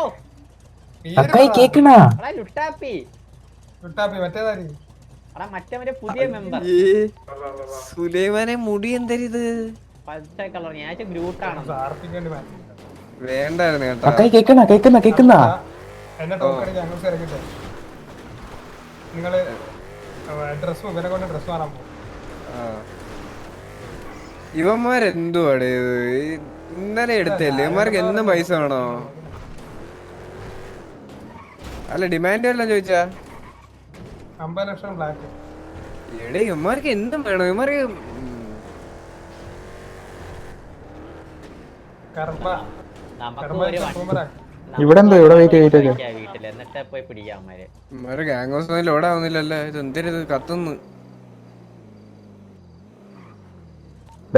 ലുട്ടാപ്പി മറ്റേതാരി മറ്റവന്റെ പുതിയ മെമ്പർ സുലൈമാനെ മുടി എന്തരിത്? പച്ച കളർ. ഞാൻ ഗ്രൂട്ടാണ്. വേണ്ടായിരുന്നു കേട്ടോ. കേക്കുന്ന എന്നെ ടോക്കണിക്ക് അങ്ങോട്ട് ഇറങ്ങിട്ടെ. നിങ്ങള് ഡ്രസ് ഇവനെ കൊണ്ട് ഡ്രസ് മാറാൻ പോകും. ഇവന്മാരെന്തുവാണ് ഇന്നലെ എടുത്തല്ലേ? ഇവന്മാർക്ക് എന്നും പൈസ വേണോ? അല്ല ഡിമാൻഡ് എല്ലാം ചോദിച്ചാ 50 ലക്ഷം ബ്ലാക്ക്. എടേ ഇവന്മാർക്ക് എന്തും വേണം. ഇവന്മാർക്ക് ഇവിടെ വീട്ടിൽ എന്നിട്ട് പോയി പിടിക്കാം. ഇവന്മാരെ ഗ്യാങ് ഹൗസ് ലോഡാവുന്നില്ലല്ലേ? ഇത് എന്തിനത് കത്തുന്നു?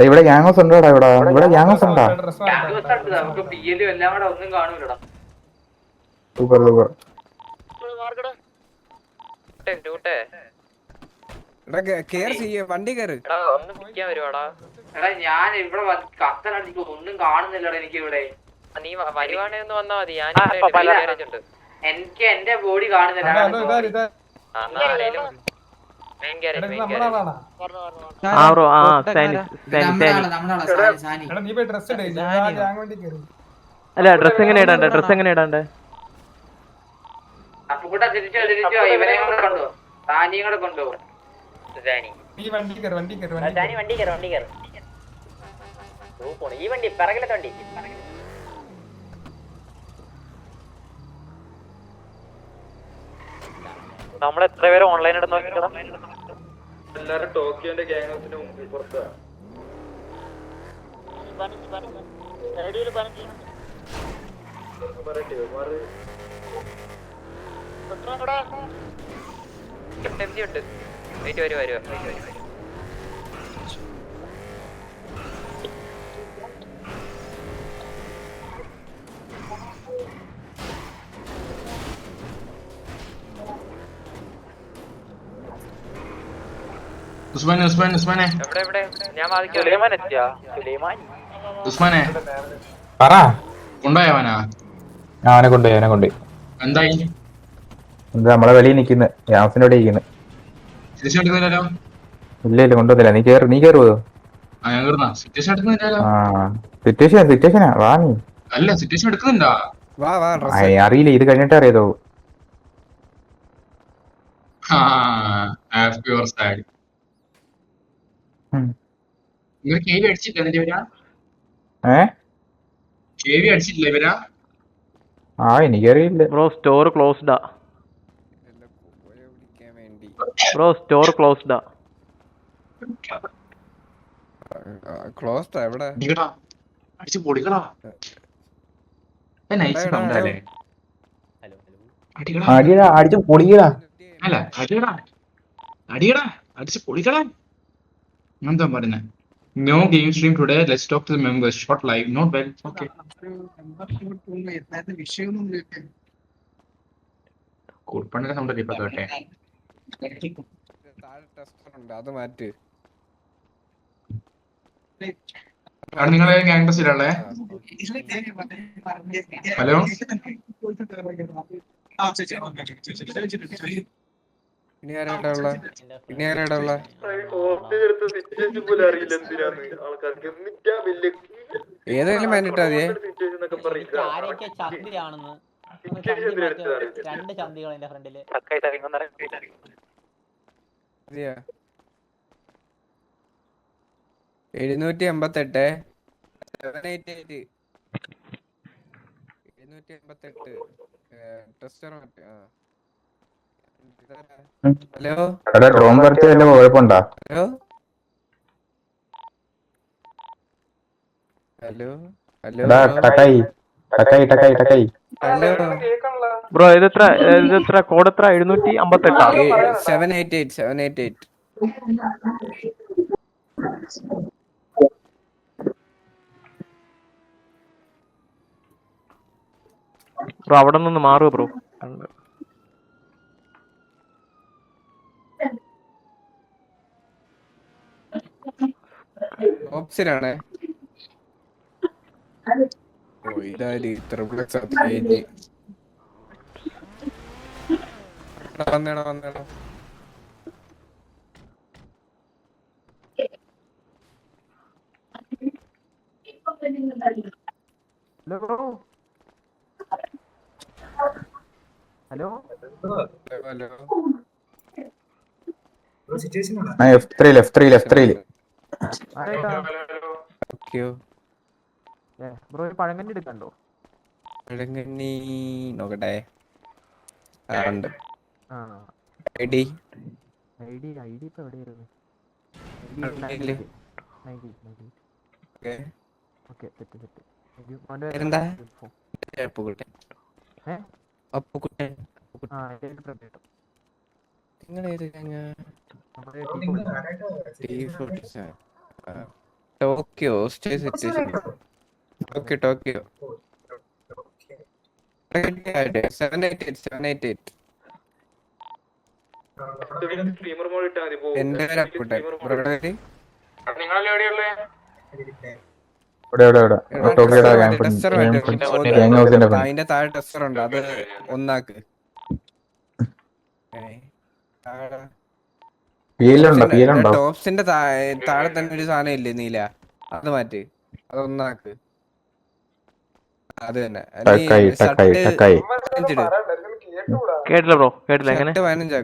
ഇവിടെ ഗ്യാങ് ഹൗസ് ഉണ്ടോടാ? ഇവിടെ ഗ്യാങ് ഹൗസ് ഉണ്ടോ? സൂപ്പർ വണ്ടി കയറി. ഞാൻ ഇവിടെ കത്തലാണ്, ഒന്നും കാണുന്നില്ലടാ. എനിക്ക് ഇവിടെ നീ വരുവാണെന്ന് വന്നാ മതി. എനിക്ക് എന്റെ ബോഡി കാണുന്നില്ല. അല്ല ഡ്രസ് എങ്ങനെ ഇടണ്ടേ? അപ്പുകൂട്ട തിരിച്ചോ ഇവരെ കൊണ്ടോ താനിയും കൂടെ കൊണ്ടുപോകും. ഈ വണ്ടി പിറകിലത്തെ വണ്ടി നമ്മൾ എത്ര പേര് ഓൺലൈൻ ഇടുന്ന നോക്കിക്കോ. എല്ലാരും ടോക്കിയോന്റെ ഗ്യാങ് ഹൗസിന്റെ മുമ്പിൽ പുറത്താ. ഉസ്മാനെ ഉസ്മാനെ ഉസ്മാനെ ഉസ്മാനെ പറ. കൊണ്ടുപോയവനാ അവനെ കൊണ്ടുപോയി, അവനെ കൊണ്ടുപോയി. എന്തായി? എന്താ നമ്മളെ വെളിയിൽ നിൽക്കുന്നു, ഗ്യാസിന്റെ അവിടെ ഇരിക്കുന്നു. സിറ്റുവേഷൻ എടുക്കുന്നില്ലല്ലോ. ഇല്ല ഇല്ല കൊണ്ടുവന്നില്ല. നീ കേറുവോ? ആ ഞാൻ കയറുന്ന. സിറ്റുവേഷൻ എടുക്കുന്നില്ലല്ലോ. സിറ്റുവേഷനാ. വാ നീ. അല്ല സിറ്റുവേഷൻ എടുക്കുന്നുണ്ടാ? അറിയില്ല, ഇത് കഴിഞ്ഞിട്ട് അറിയാതോ. നിങ്ങൾ കേവി അടിച്ചില്ല എന്നിട്ട് ഇവരാ? ഏ കേവി അടിച്ചിട്ടില്ല ഇവരാ? എനിക്കറിയില്ല ബ്രോ. സ്റ്റോർ ക്ലോസ്ഡാ ബ്രോ. സ്റ്റോർ ക്ലോസ്ഡാ. ക്ലോസ്ഡ് എവിടെ? അടിച്ച് പൊടിക്കടാ. അല്ലേ അടിയടാ, അടിച്ച് പൊളിക്കടാ. അല്ല അടിയടാ, അടിയടാ, അടിച്ച് പൊളിക്കടാ. എന്താ പറയുന്നേ? No game stream today. Let's talk to the members. Short live, not well. Okay. കുർപ്പണിന്റെ സൗണ്ട് ഇപ്പൊ കേട്ടെ. അത് മാറ്റ്. നിങ്ങളെ ഗ്യാങ് ബസ്സിലല്ലേ? ഹലോ ഇനി ആരാടാ? ഇനി ആരാടാ? ഏതെങ്കിലും മാനിട്ടാ മതിയേ. ആരൊക്കെ ചന്തിയാണെന്ന് രണ്ട് ചന്തികൾ എന്റെ ഫ്രണ്ടില്. 788 788 788 ടെസ്റ്റർ. ഹലോ എടാ, ഡ്രോൺ പറത്തി വല്ല കുഴപ്പമുണ്ടോ? ഹലോ ഹലോ ഹലോ എടാ, ടക്കായി ടക്കായി ടക്കായി ടക്കായി. Hello bro. ഇതെത്ര കോഡ് എത്ര? 758. 788 788. ബ്രോ അവിടെ നിന്ന് മാറുക ബ്രോ. ഓപ്ഷനാണ്. ഇതാര് ട്രിപ്ലക്സ് വന്നേടാ വന്നേടാ. Hello hello F3. ബ്രോ. പഴങ്കഞ്ഞി എടുക്കണ്ടോ? പഴങ്കഞ്ഞി നോക്കട്ടെ. ഉണ്ട്. ഐഡി ഇപ്പൊ എവിടെയായിരുന്നു? Tokyo stay situation. ടോക്കിയോ 788 എന്റെ അതിന്റെ താഴെ ടെസ്റ്റർ ഉണ്ട്. അത് ഒന്നാക്ക്. ടോപ്സിന്റെ താഴെ തന്നെ ഒരു സാധനം ഇല്ലേ നീല? അത് മാറ്റ്. അതൊന്നാക്ക്. അത് തന്നെ. കേട്ടില്ല ബ്രോ. കേട്ടില്ല. എങ്ങനെ? 15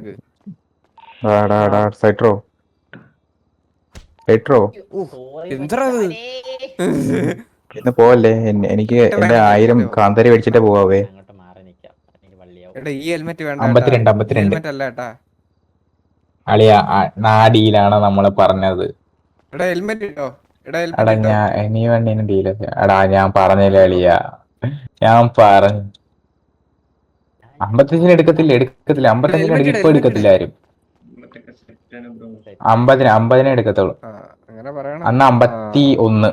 ഇന്ന് പോവല്ലേ? എനിക്ക് എന്റെ 1000 കാന്താരി മേടിച്ചിട്ട് പോവാവേ. ഈ ഹെൽമെറ്റ് വേണ്ട. 52 ഹെൽമെറ്റ് അല്ല കേട്ടാ. അളിയ നാടിയിലാണ് നമ്മള് പറഞ്ഞത്. എടാ ഹെൽമെറ്റ് ഇട്ടോ. എടാ നീ വേണ്ടീന് ഡീല. എടാ ഞാൻ പറഞ്ഞില്ല അളിയ. ഞാൻ പറഞ്ഞു 55 എടുക്കത്തില്ല. 55 ഇപ്പൊ എടുക്കത്തില്ല ആരും. 50 എടുക്കത്തുള്ളൂ. അന്ന് 51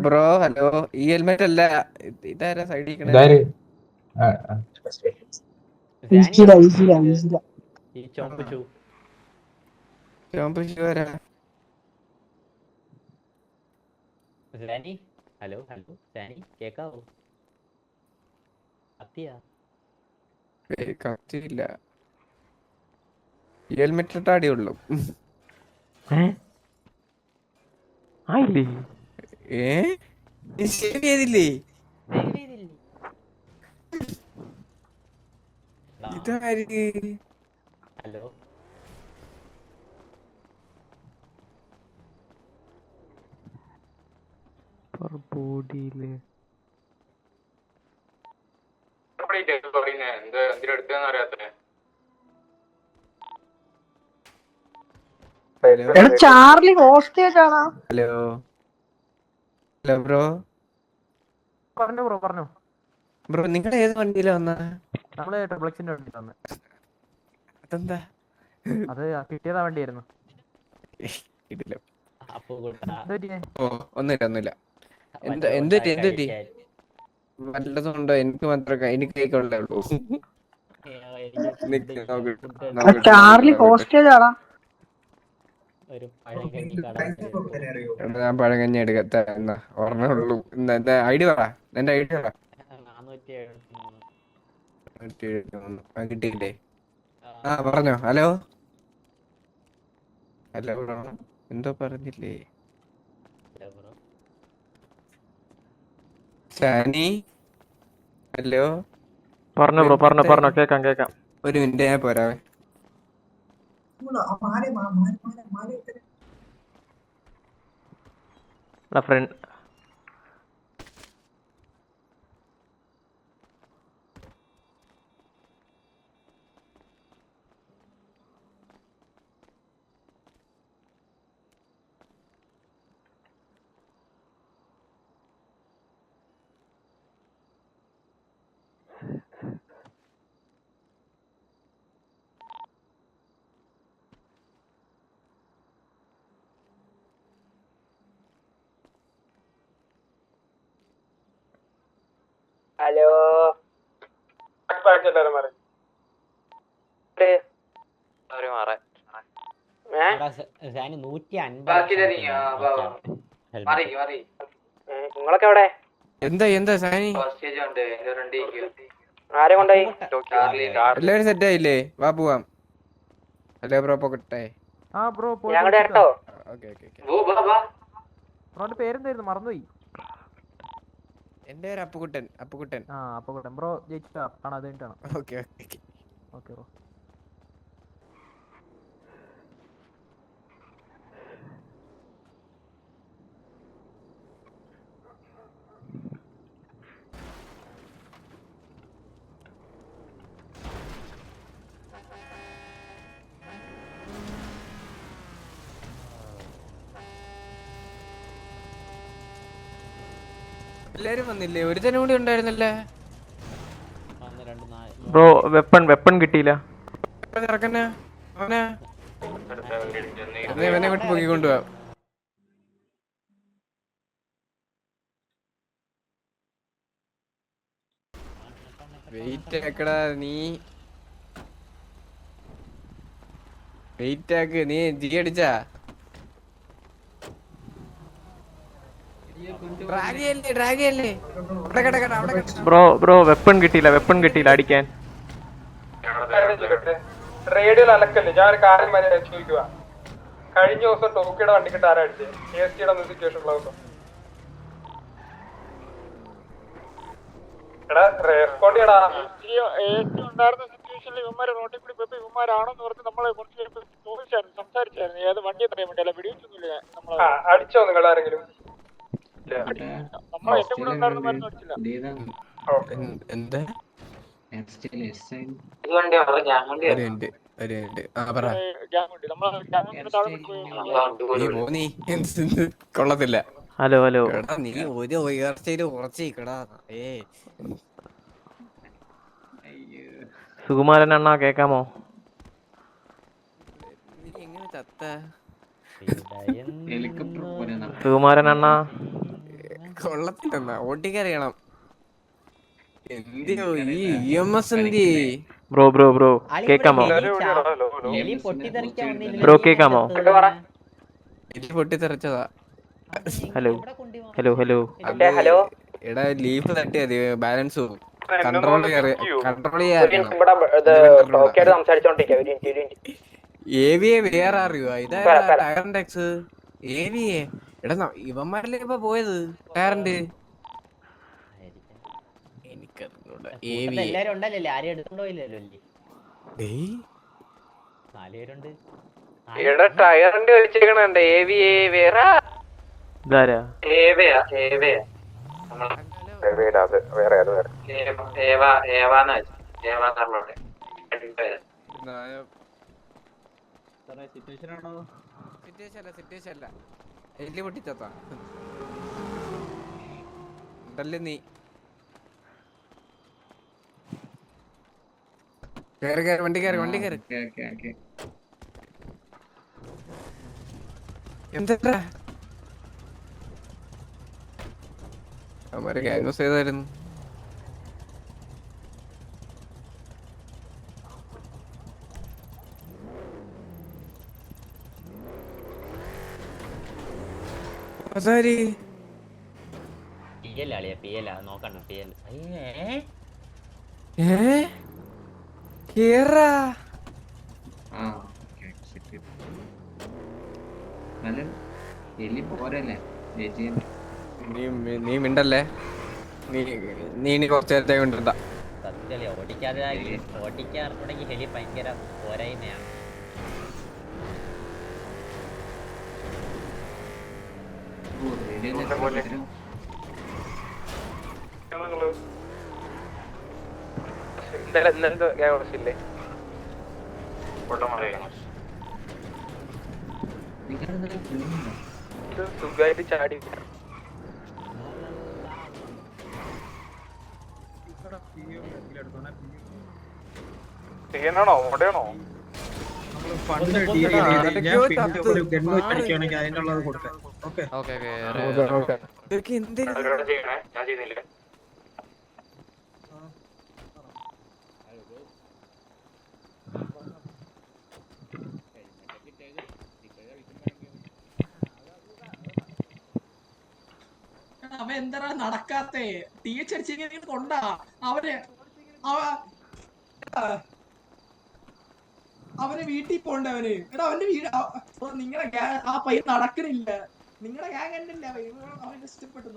ബ്രോ ഹലോ. ഈ ഹെൽമെറ്റ് അല്ല. ഇതാരാ സൈഡിൽ? ഈ ചോപ്പ് ഷൂ സാനി, ഹലോ ഹലോ സാനി കേക്കാവോ? കത്തിയാ കത്തിയില്ല, ഹെൽമെറ്റ് ഇട്ട അടിയുള്ളൂ. ശരിയതില്ലേ ഇതാര്? ഹലോ ബോഡിയില് എന്തിനെടുത്തെന്ന് അറിയാത്തേ? ചാർലി ഹോസ്റ്റേജ് ആണോ? Hello hello bro. പറഞ്ഞോ ബ്രോ പറഞ്ഞോ. ബ്രോ നിങ്ങളുടെ ഏത് വണ്ടിയിലാ വന്ന? നമ്മള് ട്രിപ്ലക്സിന്റെ വണ്ടി തന്നെ. അതെന്താ? അത് കിട്ടിയതാ വണ്ടിയായിരുന്നു. ഓ ഒന്നുമില്ല. എന്തുപറ്റി? വല്ലതുണ്ടോ? എനിക്ക് മാത്രം എനിക്ക് കേൾക്കുള്ളേ ഉള്ളൂ. ചാർലി ഹോസ്റ്റേജ് ആണോ? ഞാൻ പഴങ്കഞ്ഞി എടുക്കത്ത എന്നാ ഓർമ്മയുള്ളൂ. എന്താ ഐഡി പറ, എന്റെ ഐഡി പറ. 473 കിട്ടിയില്ലേ? ആ പറഞ്ഞോ. ഹലോ ഹലോ എന്തോ പറഞ്ഞില്ലേ? ഷാനി ഹലോ. പറഞ്ഞോ ബ്രോ, പറഞ്ഞോ കേക്കാം. ഒരു മിനിറ്റ് ഞാൻ പോരാവേ. ഫ്രണ്ട് ഹലോ സാനി 150 നിങ്ങളൊക്കെ എവിടെ? എന്താ സാനി? ആരെ കൊണ്ടായി? എല്ലാവരും സെറ്റ് ആയില്ലേ? വാ പോവാം. ഹലോ ബ്രോ പോകട്ടെ. ആ ബ്രോ ഞങ്ങളുടെ കേട്ടോ. ബ്രോന്റെ പേരെന്തായിരുന്നു? മറന്നുപോയി. എന്റെ പേര് അപ്പുകുട്ടൻ. ആ അപ്പുകുട്ടൻ. ബ്രോ ജയിച്ചിട്ടാ കാണാം, അത് കഴിഞ്ഞിട്ടാണ്. Okay bro. എല്ലാരും വന്നില്ലേ? ഒരുത്തനും കൂടി ഉണ്ടായിരുന്നല്ലേ ബ്രോ. വെപ്പൺ കിട്ടിയില്ല. അവനെ വിട്ട് പൊക്കിക്കൊണ്ടുപോവാ. വെയിറ്റ് ആക്കടാ നീ, വെയിറ്റ് ആക്ക്. നീ ജി അടിച്ചാ? ബ്രോ വെപ്പൺ കിട്ടിയില്ല അടിക്കാൻ. റേഡിയോയിൽ അലക്കല്ലേ. ഞാൻ ഒരു കാര്യം ചോദിക്കുക. കഴിഞ്ഞ ദിവസം ടോക്കിയുടെ വണ്ടിക്കിട്ട് ആരാ അടിച്ചത്? KSTയുടെ ഒന്നും സിറ്റുവേഷൻ ഉള്ള ദിവസം. എടാ റെസ്പോണ്ട് ചെയ്യടാ. ഉണ്ടായിരുന്ന സിറ്റുവേഷനിൽ ഇവന്മാര് റോട്ടിൽ കൂടി പോയപ്പോ ഇവന്മാരാണോന്ന് പറഞ്ഞ് നമ്മളെ കുറച്ച് ചോദിച്ചായിരുന്നു, സംസാരിച്ചായിരുന്നു. ഏത് വണ്ടി എത്രയും വേണ്ടി അല്ല വെടിവെച്ചൊന്നുമില്ല. അടിച്ചോ നിങ്ങൾ ആരെങ്കിലും? നമ്മളെ എന്റെ കൂടെ ഉണ്ടായിരുന്ന മരുന്ന് അടിച്ചില്ല. എന്താ കൊള്ളത്തില്ല. ഹലോ നീ ഒരു ഉയർച്ചയില് ഉറച്ചിക്കടാ. സുകുമാരൻ അണ്ണാ കേക്കാമോ? എങ്ങനെ ചത്ത? സുകുമാരൻ അണ്ണാ കൊള്ളത്തില്ലെന്നാ ഓട്ടിക്കറിയണം. എന്തിയോ ഈ EMS എന്തി? ബ്രോ കേക്കാമോ? എലി പൊട്ടിത്തെറിക്കാൻ വന്നില്ല. ബ്രോ കേക്കാമോ? എലി പൊട്ടിത്തെറിച്ചതാ. ഹലോ. എടാ ലീഫ് തട്ടിയത് ബാലൻസ് പോകും. കൺട്രോൾ AVA വേറെ അറിയോ? ഇതാ ടയറിന്റെ എക്സ് AVA. എടാ ഇവന്മാരിലെ ഇപ്പൊ പോയത് ടയറിന്റെ. എനിക്കറിഞ്ഞൂടാ. എല്ലാരും ഉണ്ടല്ലേ, ആരെയും എടുത്തോണ്ടോ ഇല്ലല്ലോ അല്ലേ? 4 പേരുണ്ട്. ടയറിന്റെ വെച്ചേക്കണുണ്ട് AVA വേറെ ഇതാരാ? സിറ്റുവേഷൻ അല്ല എലി പൊട്ടിച്ചത്താ ഉണ്ടല്ലേ നീ. വണ്ടി കയറി എന്താ അവന്മാര് ക്യാൻവാസ് ചെയ്തായിരുന്നു. PL നോക്കണ്ട PL. നീ മിണ്ടല്ലേ. നീ ഇനി കുറച്ചു നേരത്തെ കൊണ്ടിരുന്ന സത്യല്ലേ ഓടിക്കാറുണ്ടെങ്കിൽ ഹെലി ഭയങ്കര പോരായ്മയാണ്. സുഖമായിട്ട് ചാടി ണോ ഓടെയാണോ? ഫണ്ട് ഡീൽ ചെയ്ത് ഞാൻ പിന്നെ ഒരു ഗണ്ണ് വെച്ചിരിക്കുകയാണെങ്കിൽ അതിനുള്ളത് കൊടുക്കാം. ഓക്കെ അവൻ എന്താ നടക്കാത്തേ? ടീച്ചടിച്ചിങ്ങനെ കൊണ്ടാ അവന് വീട്ടിൽ പോണ്ട. എടാ അവന്റെ വീട് നിങ്ങളുടെ ആ പയ്യൻ നടക്കണില്ല. നിങ്ങളുടെ ഗ്യാങ് കണ്ടില്ല അവൻ ഇഷ്ടപ്പെട്ടു.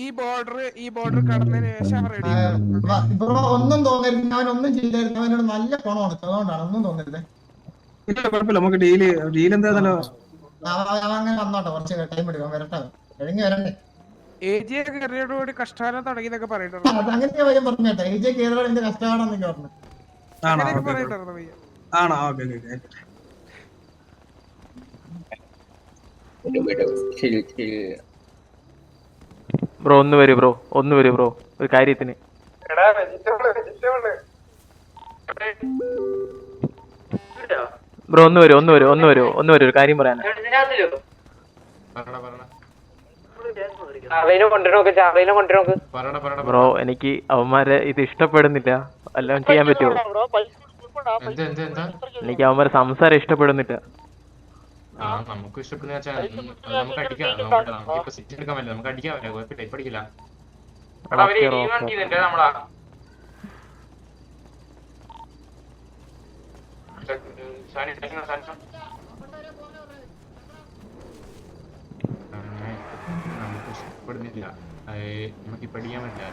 ഈ ബോർഡർ കടന്നതിന് ശേഷം ഒന്നും തോന്നരുത്. അവനൊന്നും ചെയ്തായിരുന്നു. അവനോട് നല്ല ഗുണമാണ്. അതുകൊണ്ടാണ് ഒന്നും തോന്നരുത്. കുഴപ്പമില്ല. നമുക്ക് ഡീൽ എന്താണല്ലോ. അങ്ങനെ വന്നോട്ടെ. കുറച്ച് ടൈം എടുക്കാം. വരട്ടെ കഴിഞ്ഞ് വരണ്ടേ. AJ കഷ്ടകാലം തുടങ്ങിയെന്നൊക്കെ പറയുന്നുണ്ട്. അങ്ങനത്തെ പയ്യൻ പറഞ്ഞേട്ടെ. AJ കേരളത്തിന്റെ കഷ്ടകാലം പറഞ്ഞു. ആണോ? ബ്രോ ഒന്ന് വരൂ ബ്രോ ഒരു കാര്യത്തിന്. ബ്രോ ഒന്ന് വരൂ ഒരു കാര്യം പറയാനാ. ബ്രോ എനിക്ക് അവന്മാരെ ഇത് ഇഷ്ടപ്പെടുന്നില്ല. എല്ലാം ചെയ്യാൻ പറ്റുമോ? എനിക്ക് അവന്മാരെ സംസാരം ഇഷ്ടപ്പെടുന്നില്ല. നമുക്ക് ഇഷ്ടപ്പെടുന്ന നമുക്ക് അടിക്കാം. നമുക്ക് സിറ്റി എടുക്കാൻ പറ്റില്ല. നമുക്ക് അടിക്കാൻ പറ്റില്ല. കുഴപ്പമില്ല. ഇപ്പൊ അടിക്കില്ല. നമുക്ക് ഇഷ്ടപ്പെടുന്നില്ല. നമുക്ക് ഇപ്പൊ അടിക്കാൻ പറ്റില്ല.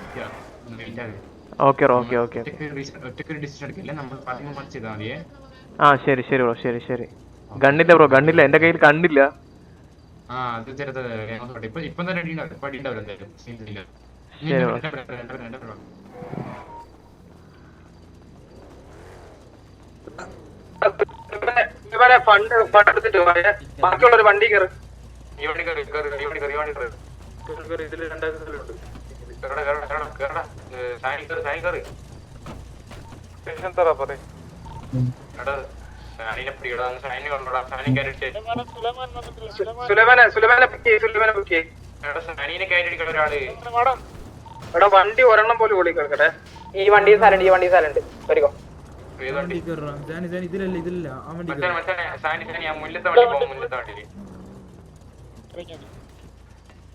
ഒറ്റക്ക് ഡിസിഷൻ എടുക്കില്ല. നമ്മൾ പാർട്ടി മാറ്റി ചെയ്താൽ മതിയേ. ശരി ബ്രോ ശരി. ഗണ്ണില്ല എന്റെ കയ്യിൽ കണ്ടില്ല. അത് ചെറുത് ഇപ്പം തന്നെ അടിയുണ്ടാവില്ല എന്തായാലും. ഫണ്ട് എടുത്തിട്ട് ബാക്കിയുള്ള ഒരു വണ്ടി കയറി. ഇതിൽ 2 സ്ഥലമുണ്ട്. സാനിനെ പിടിക്കടാ, സാനിനെ കൊണ്ടുവിടാ, സാനി കയറിട്ട് സുലൈമാനെ ബുക്ക് എടാ സാനിനെ കയറ്റിടിക്കണ ഒരാള്. എടാ വണ്ടി ഒരെണ്ണം പോലും ഓടി കേൾക്കട്ടെ. ഈ വണ്ടി സ്ഥലമുണ്ട് വരികോ. ഇതിലല്ല ആ വണ്ടി മച്ചാനെ സാനി ഞാൻ മുല്ലത്തെ വണ്ടി പോകും. മുല്ലത്തെ വണ്ടിയില്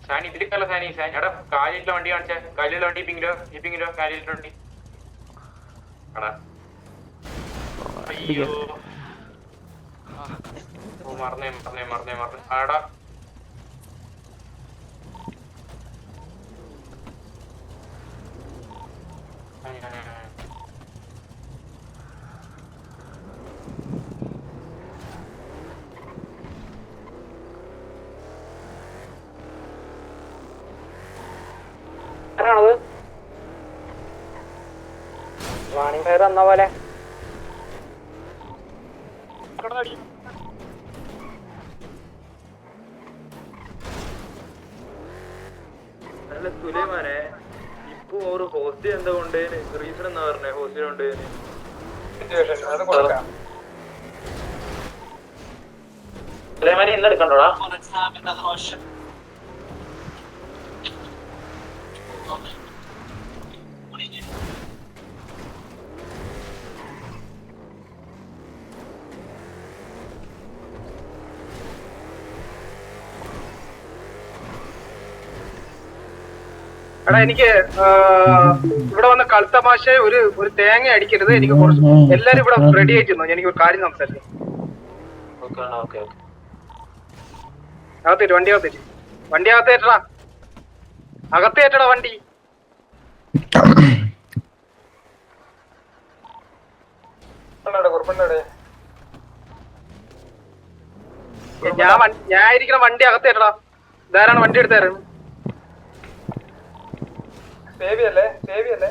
സാനി ഇതിലേക്കല്ല സാനി. എടാ കാലിലുള്ള വണ്ടി കാണിച്ചാ, കാലിലുള്ള വണ്ടി ഇപ്പിങ്ങിലോ കാലിലുള്ള വണ്ടി. എടാ അയ്യോ മറന്നേ. ആടാ വാണിംഗ് ഫയർ തന്ന പോലെ അല്ല സുലൈമാനെ, ഇപ്പൊ ഒരു ഹോസ്റ്റ് എന്താ കൊണ്ടേന് റീസൺ എന്നാ പറഞ്ഞേ ഹോസ്റ്റിനെ കൊണ്ടേന്? സുലൈമാനെ ഇന്ന് എടുക്കണ്ടോടാ? എടാ എനിക്ക് ഇവിടെ വന്ന കളിത്തമാശ ഒരു തേങ്ങ അടിക്കരുത്. എനിക്ക് കുറച്ച് എല്ലാരും ഇവിടെ റെഡി ആയിട്ടിരുന്നു. എനിക്ക് ഒരു കാര്യം സംസാരിക്കും. അകത്തേറ്റ് വണ്ടി അകത്തേറ്റടാ. വണ്ടി ഞാൻ ഇരിക്കുന്ന വണ്ടി അകത്തേറ്റടാ. ഇതാരാണ് വണ്ടി എടുത്തായിരുന്നു? സേവിയല്ലേ